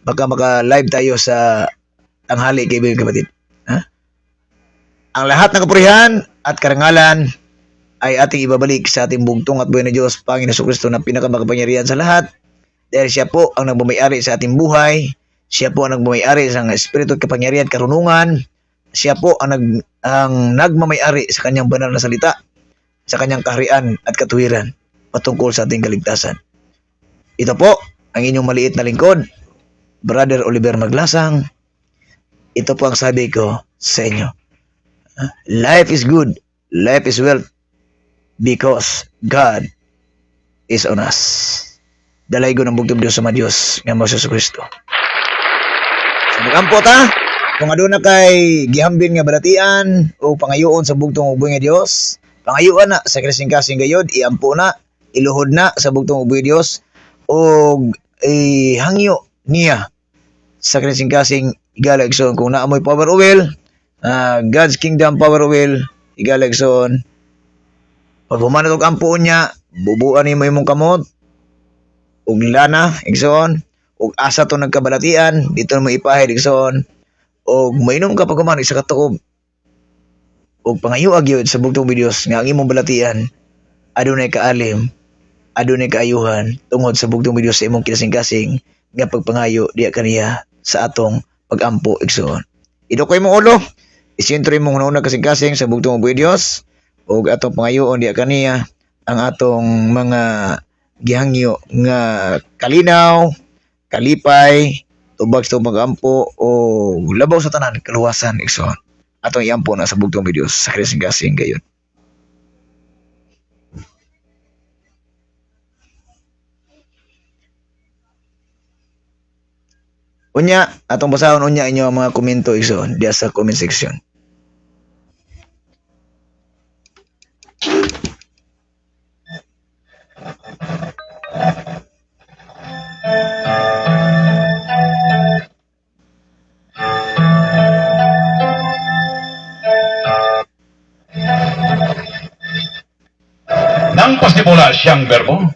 baka maka-live tayo sa tanghali, kaibigan kapatid. Ang lahat ng kapurihan at karangalan ay ating ibabalik sa ating bugtong at buhay na Diyos, Panginoon Jesucristo, na pinakamakapangyarihan sa lahat, dahil siya po ang nagmamayari sa ating buhay, siya po ang nagmamayari sa espiritu at kapangyarihan, karunungan, siya po ang nagmamayari sa kanyang banal na salita, sa kanyang kaharian at katuwiran patungkol sa ating kaligtasan. Ito po ang inyong maliit na lingkod, Brother Oliver Maglasang. Ito po ang sabi ko sa inyo. Life is good, life is wealth, because God is on us. Dalay ko ng bugtong Diyos sa Diyos ng mga Jesucristo. So magampo ta, kung aduna kay gihambin nga balatian o pangayoon sa bugtong uboy nga Diyos, pangayuan na sa kasing-kasing gayod, iampo na, iluhod na sa bugtong uboy nga Diyos, o hangyo niya sa kasing-kasing igalagson. Kung naamoy power oil, God's Kingdom power oil, igalagson, pag humanat og ampuon niya, bubuan ni mo imong kamot, ug lana, igsoon, ug asa to nagkabalatian, dito mo ipahid, igsoon, ug mainom ka pag humanat sa katuob, ug pangayo agyod sa bugtong Diyos nga ang imong balatian, adunay kaalim, adunay kaayuhan, tungod sa bugtong Diyos sa imong kinasing-kasing, nga pagpangayo diya kaniya sa atong pag-ampo, igsoon. Idukoy mo ulo, isentro imong una kasing-kasing sa bugtong Diyos, o atong pangayoon diya kaniya ang atong mga gihangyo nga kalinaw, kalipay, tubag sa pag-ampo o labaw sa tanan, kaluwasan, igsoon. Atong iampo na sa bugtong Diyos sa kasing-kasing gayon. Unya, atong basahon unya inyo ang mga komento, igsoon, diya sa comment section. Nang pasimula siyang berbo,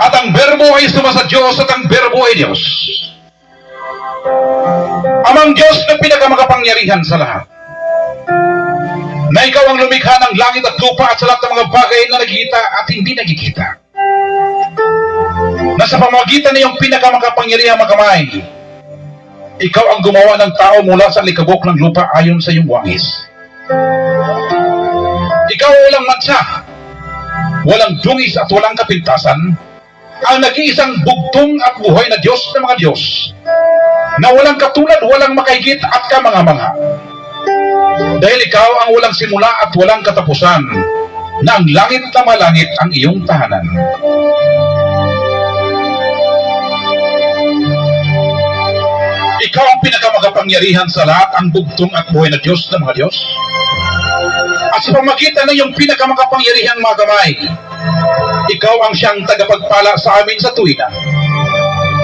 at ang berbo ay sumasa Diyos at ang berbo ay Diyos. Amang Diyos na pinakamakapangyarihan sa lahat, na ikaw ang lumikha ng langit at lupa at sa lahat ng mga bagay na nakikita at hindi nakikita. Na sa pamamagitan ng iyong pinakamakapangyarihang makamay, ikaw ang gumawa ng tao mula sa likabok ng lupa ayon sa iyong wangis. Ikaw walang mansa, walang dungis at walang kapintasan, ang nag-iisang bugtong at buhay na Diyos ng mga Diyos, na walang katulad, walang makaigit at kamangha-mangha. Dahil ikaw ang walang simula at walang katapusan, na ang langit na malangit ang iyong tahanan. Ikaw ang pinakamakapangyarihan sa lahat, ang bugtong at buhay na Diyos ng mga Diyos. At sa pamagitan ng iyong pinakamakapangyarihang mga kamay, ikaw ang siyang tagapagpala sa amin sa tuwina.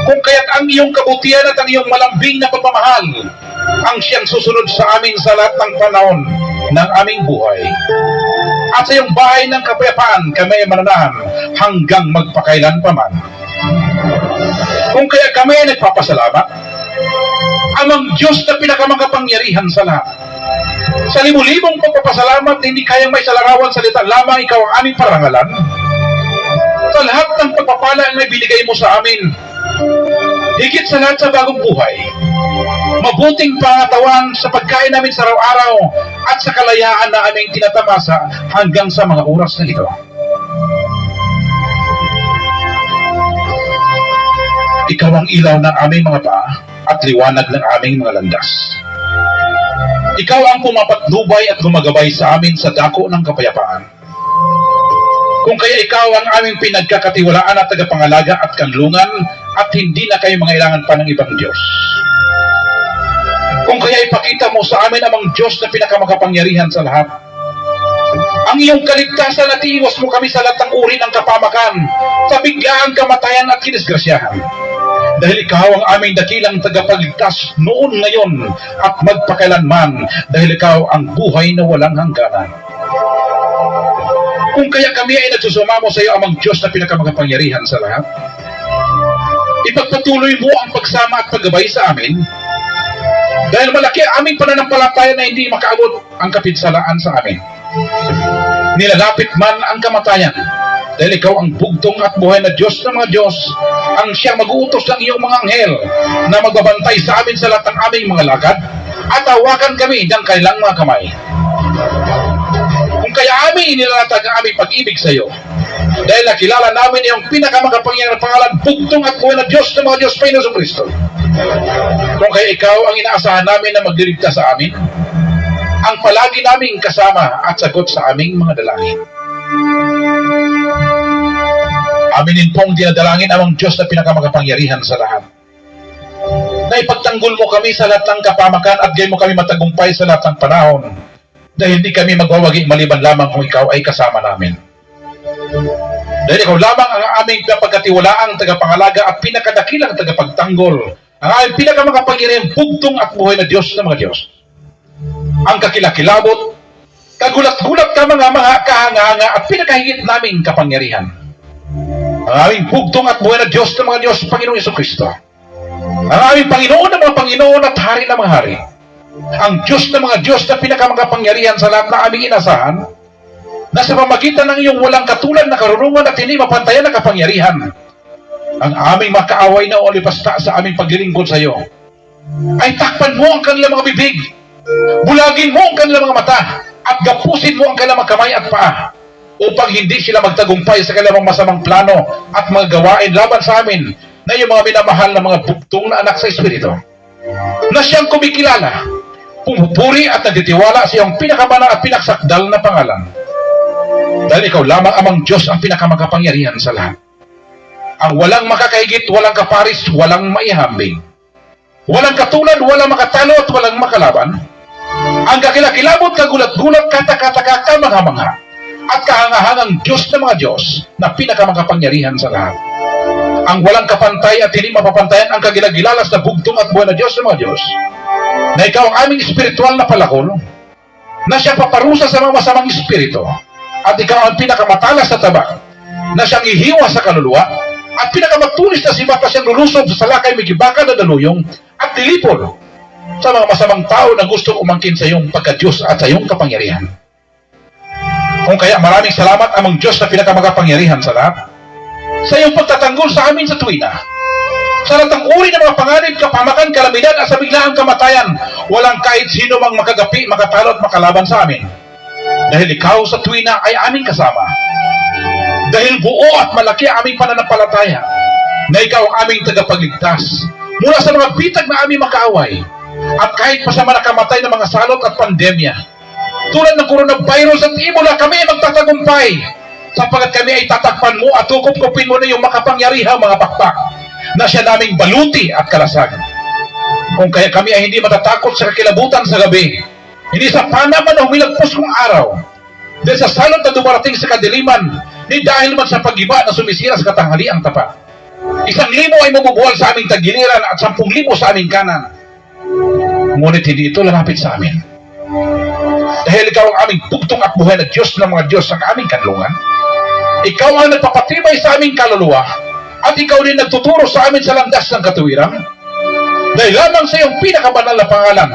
Kung kaya't ang iyong kabutihan at ang iyong malambing na pagmamahal ang siyang susunod sa amin sa lahat ng panahon ng aming buhay. At sa iyong bahay ng kapayapaan kami ay mananahan hanggang magpakailan pa man. Kung kaya kami ay nagpapasalamat, amang Diyos na pinakamakapangyarihan sa lahat. Sa libu-libong pagpapasalamat, hindi kayang may salarawan salita lamang ikaw ang aming parangalan. Sa lahat ng pagpapala na binigay mo sa amin, higit sa lahat sa bagong buhay, mabuting pangatawan sa pagkain namin sa araw-araw at sa kalayaan na aming tinatamasa hanggang sa mga oras na ito. Ikaw ang ilaw ng aming mga paa at liwanag ng aming mga landas. Ikaw ang pumapatnubay at gumagabay sa amin sa dako ng kapayapaan. Kung kaya ikaw ang aming pinagkakatiwalaan at tagapangalaga at kanlungan, at hindi na kayo mangailangan pa ng ibang Diyos. Kung kaya ipakita mo sa amin amang Diyos na pinakamakapangyarihan sa lahat, ang iyong kaligtasan at iiwas mo kami sa lahat ng uri ng kapamakan, sa biglaang kamatayan at kinisgrasyahan. Dahil ikaw ang aming dakilang tagapagligtas noon, ngayon, at magpakailanman, dahil ikaw ang buhay na walang hangganan. Kung kaya kami ay nagsusumamo sa iyo, amang Diyos na pinakamakapangyarihan sa lahat, ipagpatuloy mo ang pagsama at paggabay sa amin, dahil malaki ang aming pananampalataya na hindi makaabot ang kapinsalaan sa amin. Nilalapit man ang kamatayan, dahil ikaw ang bugtong at buhay na Diyos ng mga Diyos, ang siyang mag-uutos ng iyong mga anghel na magbabantay sa amin sa lahat ng aming mga lakad at hawakan kami ng kanilang mga kamay. Kung kaya amin inilatag ang aming pag-ibig sa iyo, dahil nakilala namin iyong pinakamakapangyarihan pangalan, bugtong at buhay na Diyos ng mga Diyos, Panginoon Kristo. Kung kaya ikaw ang inaasahan namin na magliligtas sa amin, ang palagi naming kasama at sagot sa aming mga dalangin. Aminin pong dinadalangin amang Diyos na pinakamakapangyarihan sa lahat, na ipagtanggol mo kami sa lahat ng kapamakan at gayon mo kami matagumpay sa lahat ng panahon, dahil hindi kami magwawagi maliban lamang kung ikaw ay kasama namin. Dahil ikaw lamang ang aming pinapagkatiwalaang tagapangalaga at pinakadakilang tagapagtanggol, ang aming pinakamakapangyarihang bugtong at buhay na Diyos ng mga Diyos. Ang kakilakilabot, kagulat-gulat ka mga kahanga-hanga at pinakahigit naming kapangyarihan. Ang aming bugtong at buhay na Diyos ng mga Diyos, Panginoong Jesucristo. Ang aming Panginoon ng mga Panginoon at Hari ng mga Hari. Ang Diyos ng mga Diyos na pinakamakapangyarihan sa lahat na aming inasahan, na sa pamagitan ng iyong walang katulad na karunungan at hindi mapantayan na kapangyarihan, ang aming makaaway na olipasta sa aming paglilingkod sa iyo, ay takpan mo ang kanilang mga bibig, bulagin mo ang kanilang mga mata, at gapusin mo ang kanilang mga kamay at paa, upang hindi sila magtagumpay sa kanilang masamang plano at mga gawain laban sa amin na yung mga minamahal na mga bugtong na anak sa Espiritu, na siyang kumikilala, pumupuri at nagtitiwala sa iyong pinakabanal at pinaksakdal na pangalan. Dahil ikaw lamang amang Diyos ang pinakamakapangyarihan sa lahat. Ang walang makakahigit, walang kaparis, walang maihambing. Walang katulad, walang makatalo at walang makalaban. Ang kakilakilabot, kagulat-gulat, katakataka, kamangha-mangha, at kahangahangang Diyos ng mga Diyos na pinakamakapangyarihan sa lahat. Ang walang kapantay at hindi mapapantayan ang kagilagilalas na bugtong at buhay na Diyos ng mga Diyos, na ikaw ang aming espiritual na palakol, na siya paparusa sa mga masamang espiritu, at ikaw ang pinakamatalas na tabak, na siyang ihiwa sa kaluluwa, at pinakamatulis na sibat na siyang lulusob sa salakay may gibaka na daluyong, at dilipol sa mga masamang tao na gustong umangkin sa iyong pagka-Diyos at sa iyong kapangyarihan. Kung kaya maraming salamat amang Diyos na pinakamakapangyarihan sa lahat, sa iyong pagtatanggol sa amin sa tuwina, Sa lahat ng uri ng mga panganib, kapamakan, kalamidad at sa biglaang kamatayan, walang kahit sino mang makagapi, makatalo at makalaban sa amin. Dahil ikaw sa tuwina ay aming kasama. Dahil buo at malaki ang aming pananampalataya na ikaw ang aming tagapagligtas mula sa mga bitag na aming makaaway at kahit pa sa mga nakamatay na mga salot at pandemya. Tulad ng coronavirus at Ebola, kami ay magtatagumpay sapagkat kami ay tatakpan mo at tukup-kupin mo na yung makapangyarihang mga pakpak na siya naming baluti at kalasag. Kung kaya kami ay hindi matatakot sa kakilabutan sa gabi, hindi sa panaman na humilagpos kong araw, dahil sa salot na dumarating sa kadiliman, ni dahil man sa pag-iba na sumisira sa katanghaliang tapat. 1,000 ay mabubuwal sa aming tagiliran at 10,000 sa aming kanan. Ngunit hindi ito lalapit sa amin. Dahil ikaw ang aming bugtong at buhay na Diyos ng mga Diyos ang aming kanlungan. Ikaw ang nagpapatibay sa aming kaluluwa at ikaw din nagtuturo sa amin sa landas ng katuwiran. Dahil lamang sa iyong pinakabanal na pangalan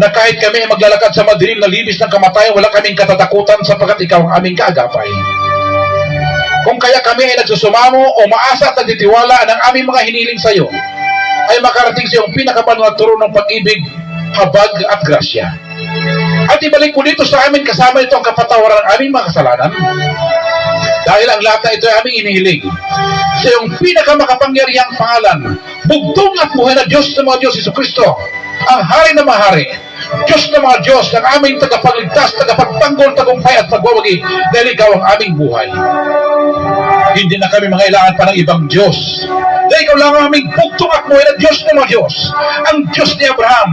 na kahit kami ay maglalakad sa madilim na libis ng kamatayan, wala kaming katatakutan sapagkat ikaw ang aming kaagapay. Kung kaya kami ay nagsusumamo o maasa at nagtitiwala ng aming mga hiniling sa iyo, ay makarating sa iyong pinakabanal na turo ng pag-ibig, habag at grasya. At ibalik mo dito sa amin kasama ito ang kapatawaran ng aming mga kasalanan. Dahil ang lahat na ito ay aming inihiling sa iyong pinakamakapangyarihang pangalan, bugtong at buhay na Diyos ng mga Diyos, Jesucristo, ang hari na mahari, Diyos ng mga Diyos, ang aming tagapagligtas, tagapagtanggol, tagumpay at pagwawagi, dahil ikaw ang aming buhay. Hindi na kami mangailangan pa ng ibang Diyos. Dahil ikaw lang ang aming bugtong at buhay na Diyos ng mga Diyos. Ang Diyos ni Abraham,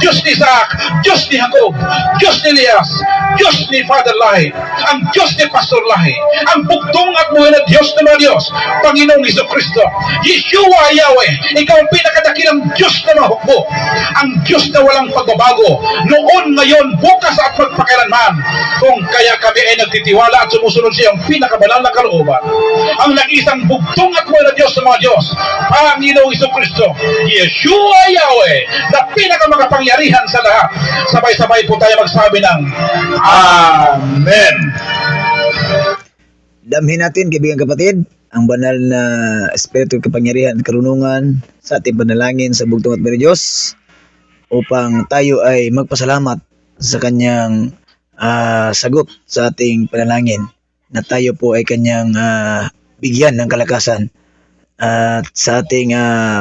Diyos ni Isaac, Diyos ni Jacob, Diyos ni Elias, Diyos ni Father Lahi, ang Diyos ni Pastor Lahi, ang bugtong at buhay na Diyos ng mga Diyos, Panginoong Jesucristo, Yeshua Yahweh, ikaw ang pinakadakilang Diyos na mga hukbo, ang Diyos na walang pagbabago, noon, ngayon, bukas at magpakailanman. Kung kaya kami ay nagtitiwala at sumusunod sa iyong pinakabanal na kalooban, ang nag-isang bugtong at buhay na Diyos sa mga Diyos, Panginoong Jesucristo, Yeshua Yahweh, na pinakamakapangyarihan sa lahat. Sabay-sabay po tayo magsabi ng Amen. Damhin natin, kaibigan kapatid, ang banal na espiritu, kapangyarihan at karunungan sa ating panalangin sa bugtong at buhay na Diyos upang tayo ay magpasalamat sa kanyang sagot sa ating panalangin, na tayo po ay kanyang bigyan ng kalakasan. At sa ating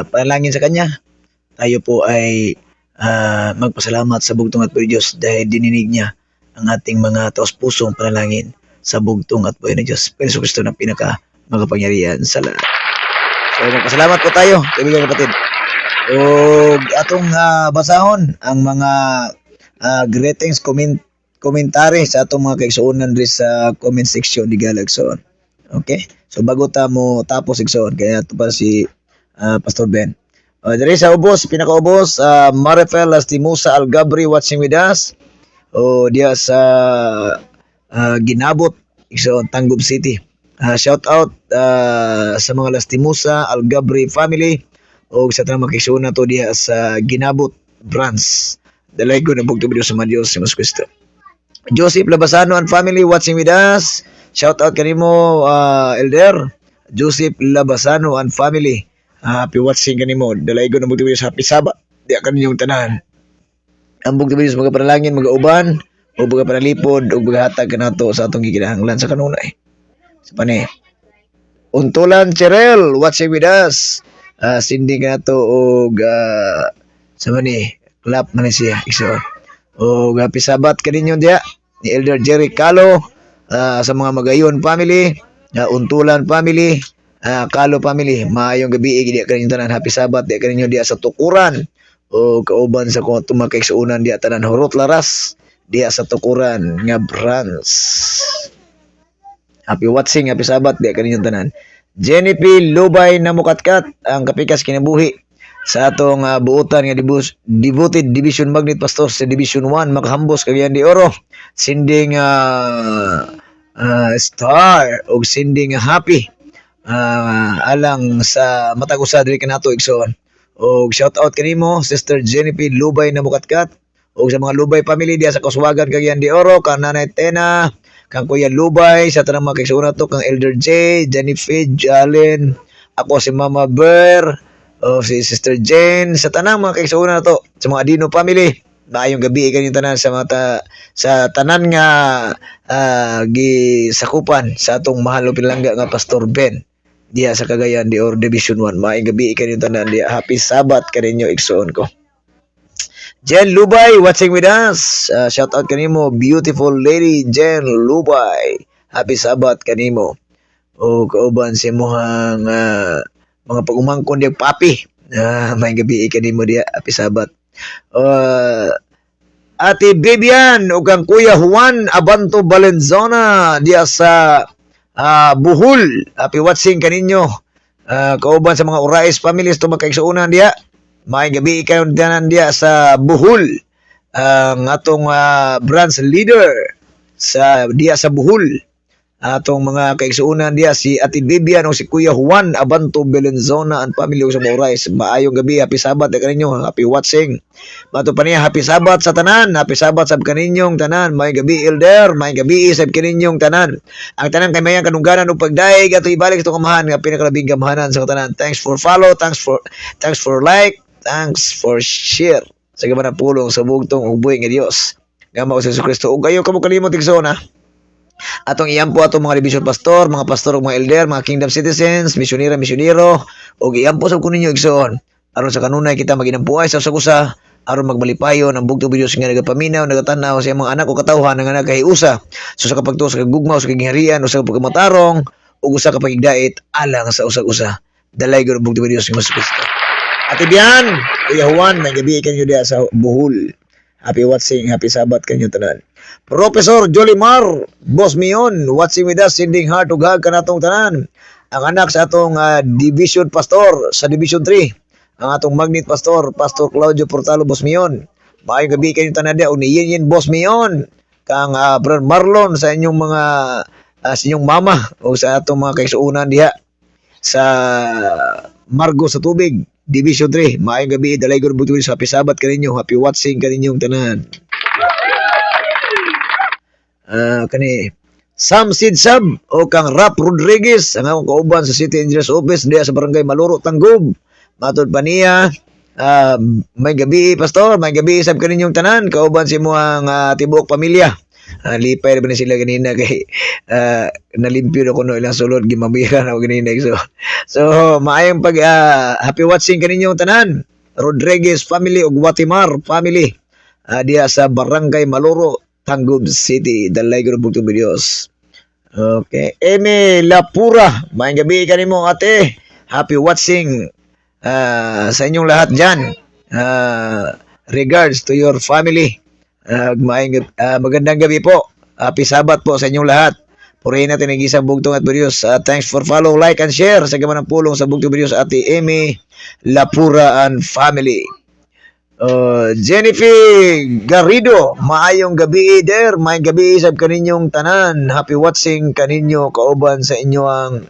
panalangin sa kanya, tayo po ay magpasalamat sa bugtong at buhay na Diyos dahil dininig niya ang ating mga taos-pusong panalangin sa bugtong at buhay na Diyos. Pero Kristo ng pinaka makapangyarihan sa lahat. So magpasalamat po tayo, kaibigan kapatid. O atong basahon ang mga greetings, komentary sa atong mga kaigsuonan rin sa comment section ni Galagson. Okay? So bago ta mo tapos igsoon, kaya ito pa si Pastor Ben. Diri sa ubos, pinakaubos, Marifel Lastimosa Algabri watching with us. O diya sa Ginabot, igsoon, Tangub City. Shout out sa mga Lastimosa Algabri family o sa tanang makigsuonan to diya sa Ginabot branch. Dalay ko na bugto video sa mga Diyos, si Mas Cristo. Joseph Labasano and family watching with us. Shout out kanimo Elder Joseph Labasano and family. Happy watching kanimo. Dalay ko na bugto video sa Happy Sabbath. Di akan ninyong tanan. Ang bugto video sa mga panalangin, mga uban o mga panalipod o mga hatag kanato sa atong gikinahanglan sa kanunay. Sa pani. Untulan Cherel watching with us. Sindi kanato og sa mani clap man siya iso. O Happy Sabbath kaninyo diya ni Elder Jerry Calo, sa mga Magayon family, Untulan family, Calo family, maayong gabi gidi kaninyo tanan. Happy Sabbath diya kaninyo diya sa Tukuran o kauban sa kung tumakay sa unan diya tanan Horot Laras diya sa Tukuran nga branch. Happy watching, Happy Sabbath diya kaninyo tanan. Jenny P. Lubay na mukatkat ang kapikas kinabuhi sa atong buutan nga devoted Division Magnet Pastor sa Division 1 makahambos Cagayan de Oro, sending star o sending happy alang sa matag usa diri kanato igsoon. Og shout out kanimo Sister Jenny P. Lubay na mukatkat o sa mga Lubay family diya sa Kuswagan Cagayan de Oro, kang Nanay Tena, kang Kuya Lubay, sa tanang mga kaigsuon nato, kang Elder J, Jennifer, Jalen, ako si Mama Bear, O si Sister Jane, sa tanang mga kaigsuonan na to, sa mga Dino family, maayong gabi kaniyong tanan sa sa tanan nga gisakupan sa atong mahal o pinalangga nga Pastor Ben diya sa Cagayan de Oro Division 1. Maayong gabi kaniyong tanan diya. Happy Sabbath kaninyo igsuon ko. Jen Lubay watching with us. Shout out kanimo, beautiful lady Jen Lubay. Happy Sabbath kanimo. O kauban si mohang mga pagumangkon diya papi. May gabi kanimo diya. Happy Sabbath. Ate Bibian ug ang Kuya Juan Abanto Valenzuela diya sa Bohol. Happy watching kaninyo. Kauban sa mga Urais families to magkaigsuonan diya. May gabi kayo diyan diya sa Bohol. Ang atong branch leader sa diya sa Bohol. Atong mga kaigsuonan diya si Ate Bibian o si Kuya Juan Abanto Valenzuela and family sa Urais. Maayong gabi, happy Sabbath kaninyo, happy watching. Mato pa niya, happy Sabbath sa tanan, happy Sabbath sab kaninyong tanan. May gabi Elder, may gabi sab kaninyong tanan. Ang tanan kay mayang kanungganan ug pagdaig ato ibalik itong kamahan nga pinakalabing kamahanan sa tanan. Thanks for follow, thanks for like, thanks for share. Sa gaman pulong sa bugtong ug buhi nga Dios. Nga mao sa Kristo ug kayo kamo kalimot igsoon ha. Atong iyampo atong mga division pastor, mga pastor ug mga elder, mga kingdom citizens, misyonero, ug iyampo sab kuninyo igsoon. Aron sa kanunay kita maginampuay sa usa aron magbalipayon ang bugtong videos nga nagapaminaw, nagatanaw sa mga anak o katawhan nga nagahiusa. So sa kapagtuo sa kagugmaw, sa kagingharian, o sa pagkamatarong, ug usa ka pagigdait alang sa usag-usa. Dalay gyud bugtong videos nga Kristo. Ate Bian, Kuya Juan, may gabi kanyo diya sa Bohol. Happy watching, happy Sabbath kanyo tanan. Professor Jolimar Bosmion watching with us, sending heart ug hug kanatong tanan. Ang anak sa atong division pastor sa division 3, ang atong magnet pastor, Pastor Claudio Portalo Bosmion. Maayong gabi kanyo tanan dia ug ni Yin Bosmion, kang Brother Marlon sa inyong mga sa inyong mama o sa atong mga kaigsuonan diha sa Margo sa Tubig, Division 3. Maayong gabi, dalay gud butuin sa happy Sabbath kaninyo, happy watching kaninyong tanan. Kani Sam Sid Sab o kang Rap Rodriguez, ang akong kauban sa City Engineers Office diya sa Barangay Maluro, Tanggob. Matod pa niya, may gabi pastor, may gabi sab kaninyong tanan, kauban si mo ang tibuok pamilya. Lipay na ba sila ganina kay nalimpyo na ko no ilang sulod gimabira na ganina so maayong pag happy watching kaninyong tanan, Rodriguez family ug Watimar family diya sa Barangay Maluro, Tanggob City. Dalay gud bugtong videos. Okay, Eme Lapura, maayong gabi kanimo ate, happy watching sa inyong lahat diyan. Regards to your family. Magandang gabi po. Happy Sabbath po sa inyong lahat. Purihin natin ang isang bugtong at videos. Thanks for follow, like, and share sa gaman ng pulong sa bugtong videos Ate Amy Lapura and family. Jennifer Garrido, maayong gabi der. Maayong gabi sab kaninyong tanan. Happy watching kaninyo kauban sa inyong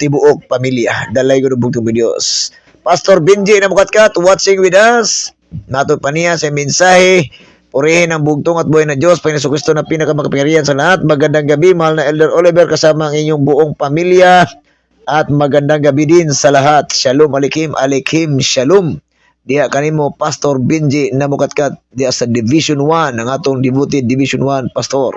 tibuok pamilya. Dalay ko ng bugtong videos. Pastor Benji na mukatkat watching with us. Nato pa niya sa mensahe. Purihin ang bugtong at buhay na Diyos, Panginoon Kristo na pinakamakapangyarihan sa lahat. Magandang gabi, mahal na Elder Oliver, kasama ang inyong buong pamilya. At magandang gabi din sa lahat. Shalom, alikim, shalom. Diya kanimo, Pastor Benji na mukatkat, diya sa Division 1, ang atong devoted Division 1, Pastor.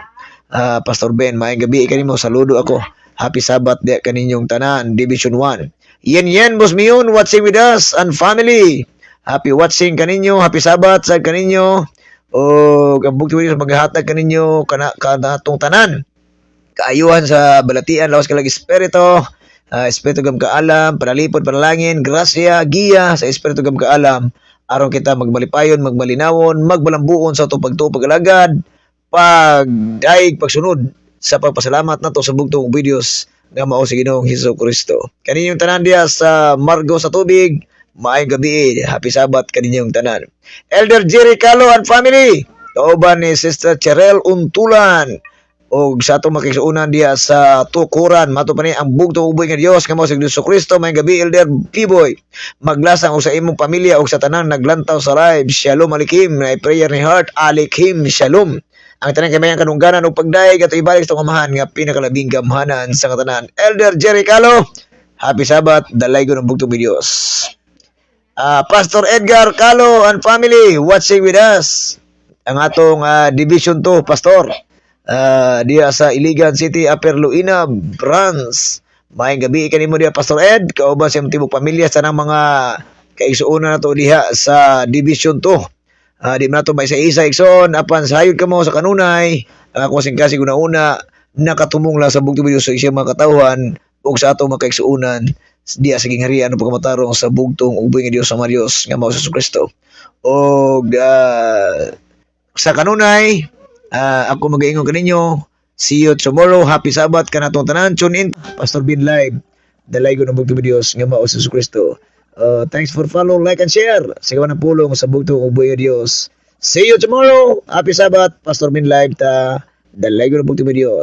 Pastor Ben, maayong gabi kanimo, saludo ako. Happy Sabbath diya kaninyong tanan, Division 1. Yen, Bosmion, watching with us and family. Happy watching kaninyo, happy Sabbath sa kaninyo. O kabugto sa maghahatag kaninyo kanatong tanan, kaayuhan sa balatian, lawas kalag espiritu, espiritu gam kaalam, panalipod, panalangin, grasya, giya sa espiritu gam kaalam, aron kita magbalipayon, magmalinawon, magbalambuon sa itong pagtuo-pagalagad, pagdaig, pagsunod sa pagpasalamat nato sa bugtong videos nga mao sa Ginoong Hesukristo. Kaninyong tanan diya sa Margo sa Tubig, maayong gabi, happy Sabbath kaninyong tanan. Elder Jerry Calo and family, kauban ni Sister Cherel Untulan, o sa itong makikisuunan diya sa Tukuran, mato pa niya ang bugtong uboy nga Diyos, nga mo sa Kristo. Maayong gabi, Elder Piboy, maglasang o sa imong pamilya o sa tanan naglantaw sa live. Shalom alikim, na prayer ni heart, alikim, shalom. Ang tanan kay mayang kanungganan o pagdaig at ibalik sa kamahan nga pinakalabing gamhanan sa katanan. Elder Jerry Calo, happy Sabbath, dalay ko ng bugtong videos. Pastor Edgar Calo and family watching with us. Ang atong Division 2 Pastor. Diya sa Iligan City, Upper Luina Branch. Maayong gabi kanimo diya Pastor Ed, kauban sa imong tibok pamilya sa nang mga kaigsuonan nato diha sa Division 2. Di man nato may isa ikson apan sayod kamo sa kanunay. Ako singkasig una nakatumong lang sa bugtong Dios sa isang mga katawhan ug sa atong mga kaigsuonan diya sa gingharian ng pagkamatarong sa bugtong ug buhi nga Dios sa Marios nga mao sa Kristo. Og sa kanunay, ako mag-iingon kaninyo. See you tomorrow. Happy Sabbath kanatong tanan. Tune in Pastor Bin Live. Dalaygo ng bugtong Dios nga mao sa Kristo. Thanks for follow, like and share. Sa gawa ng pulong sa bugtong ug buhi nga Dios. See you tomorrow. Happy Sabbath. Pastor Bin Live ta. Dalaygo ng bugtong Dios.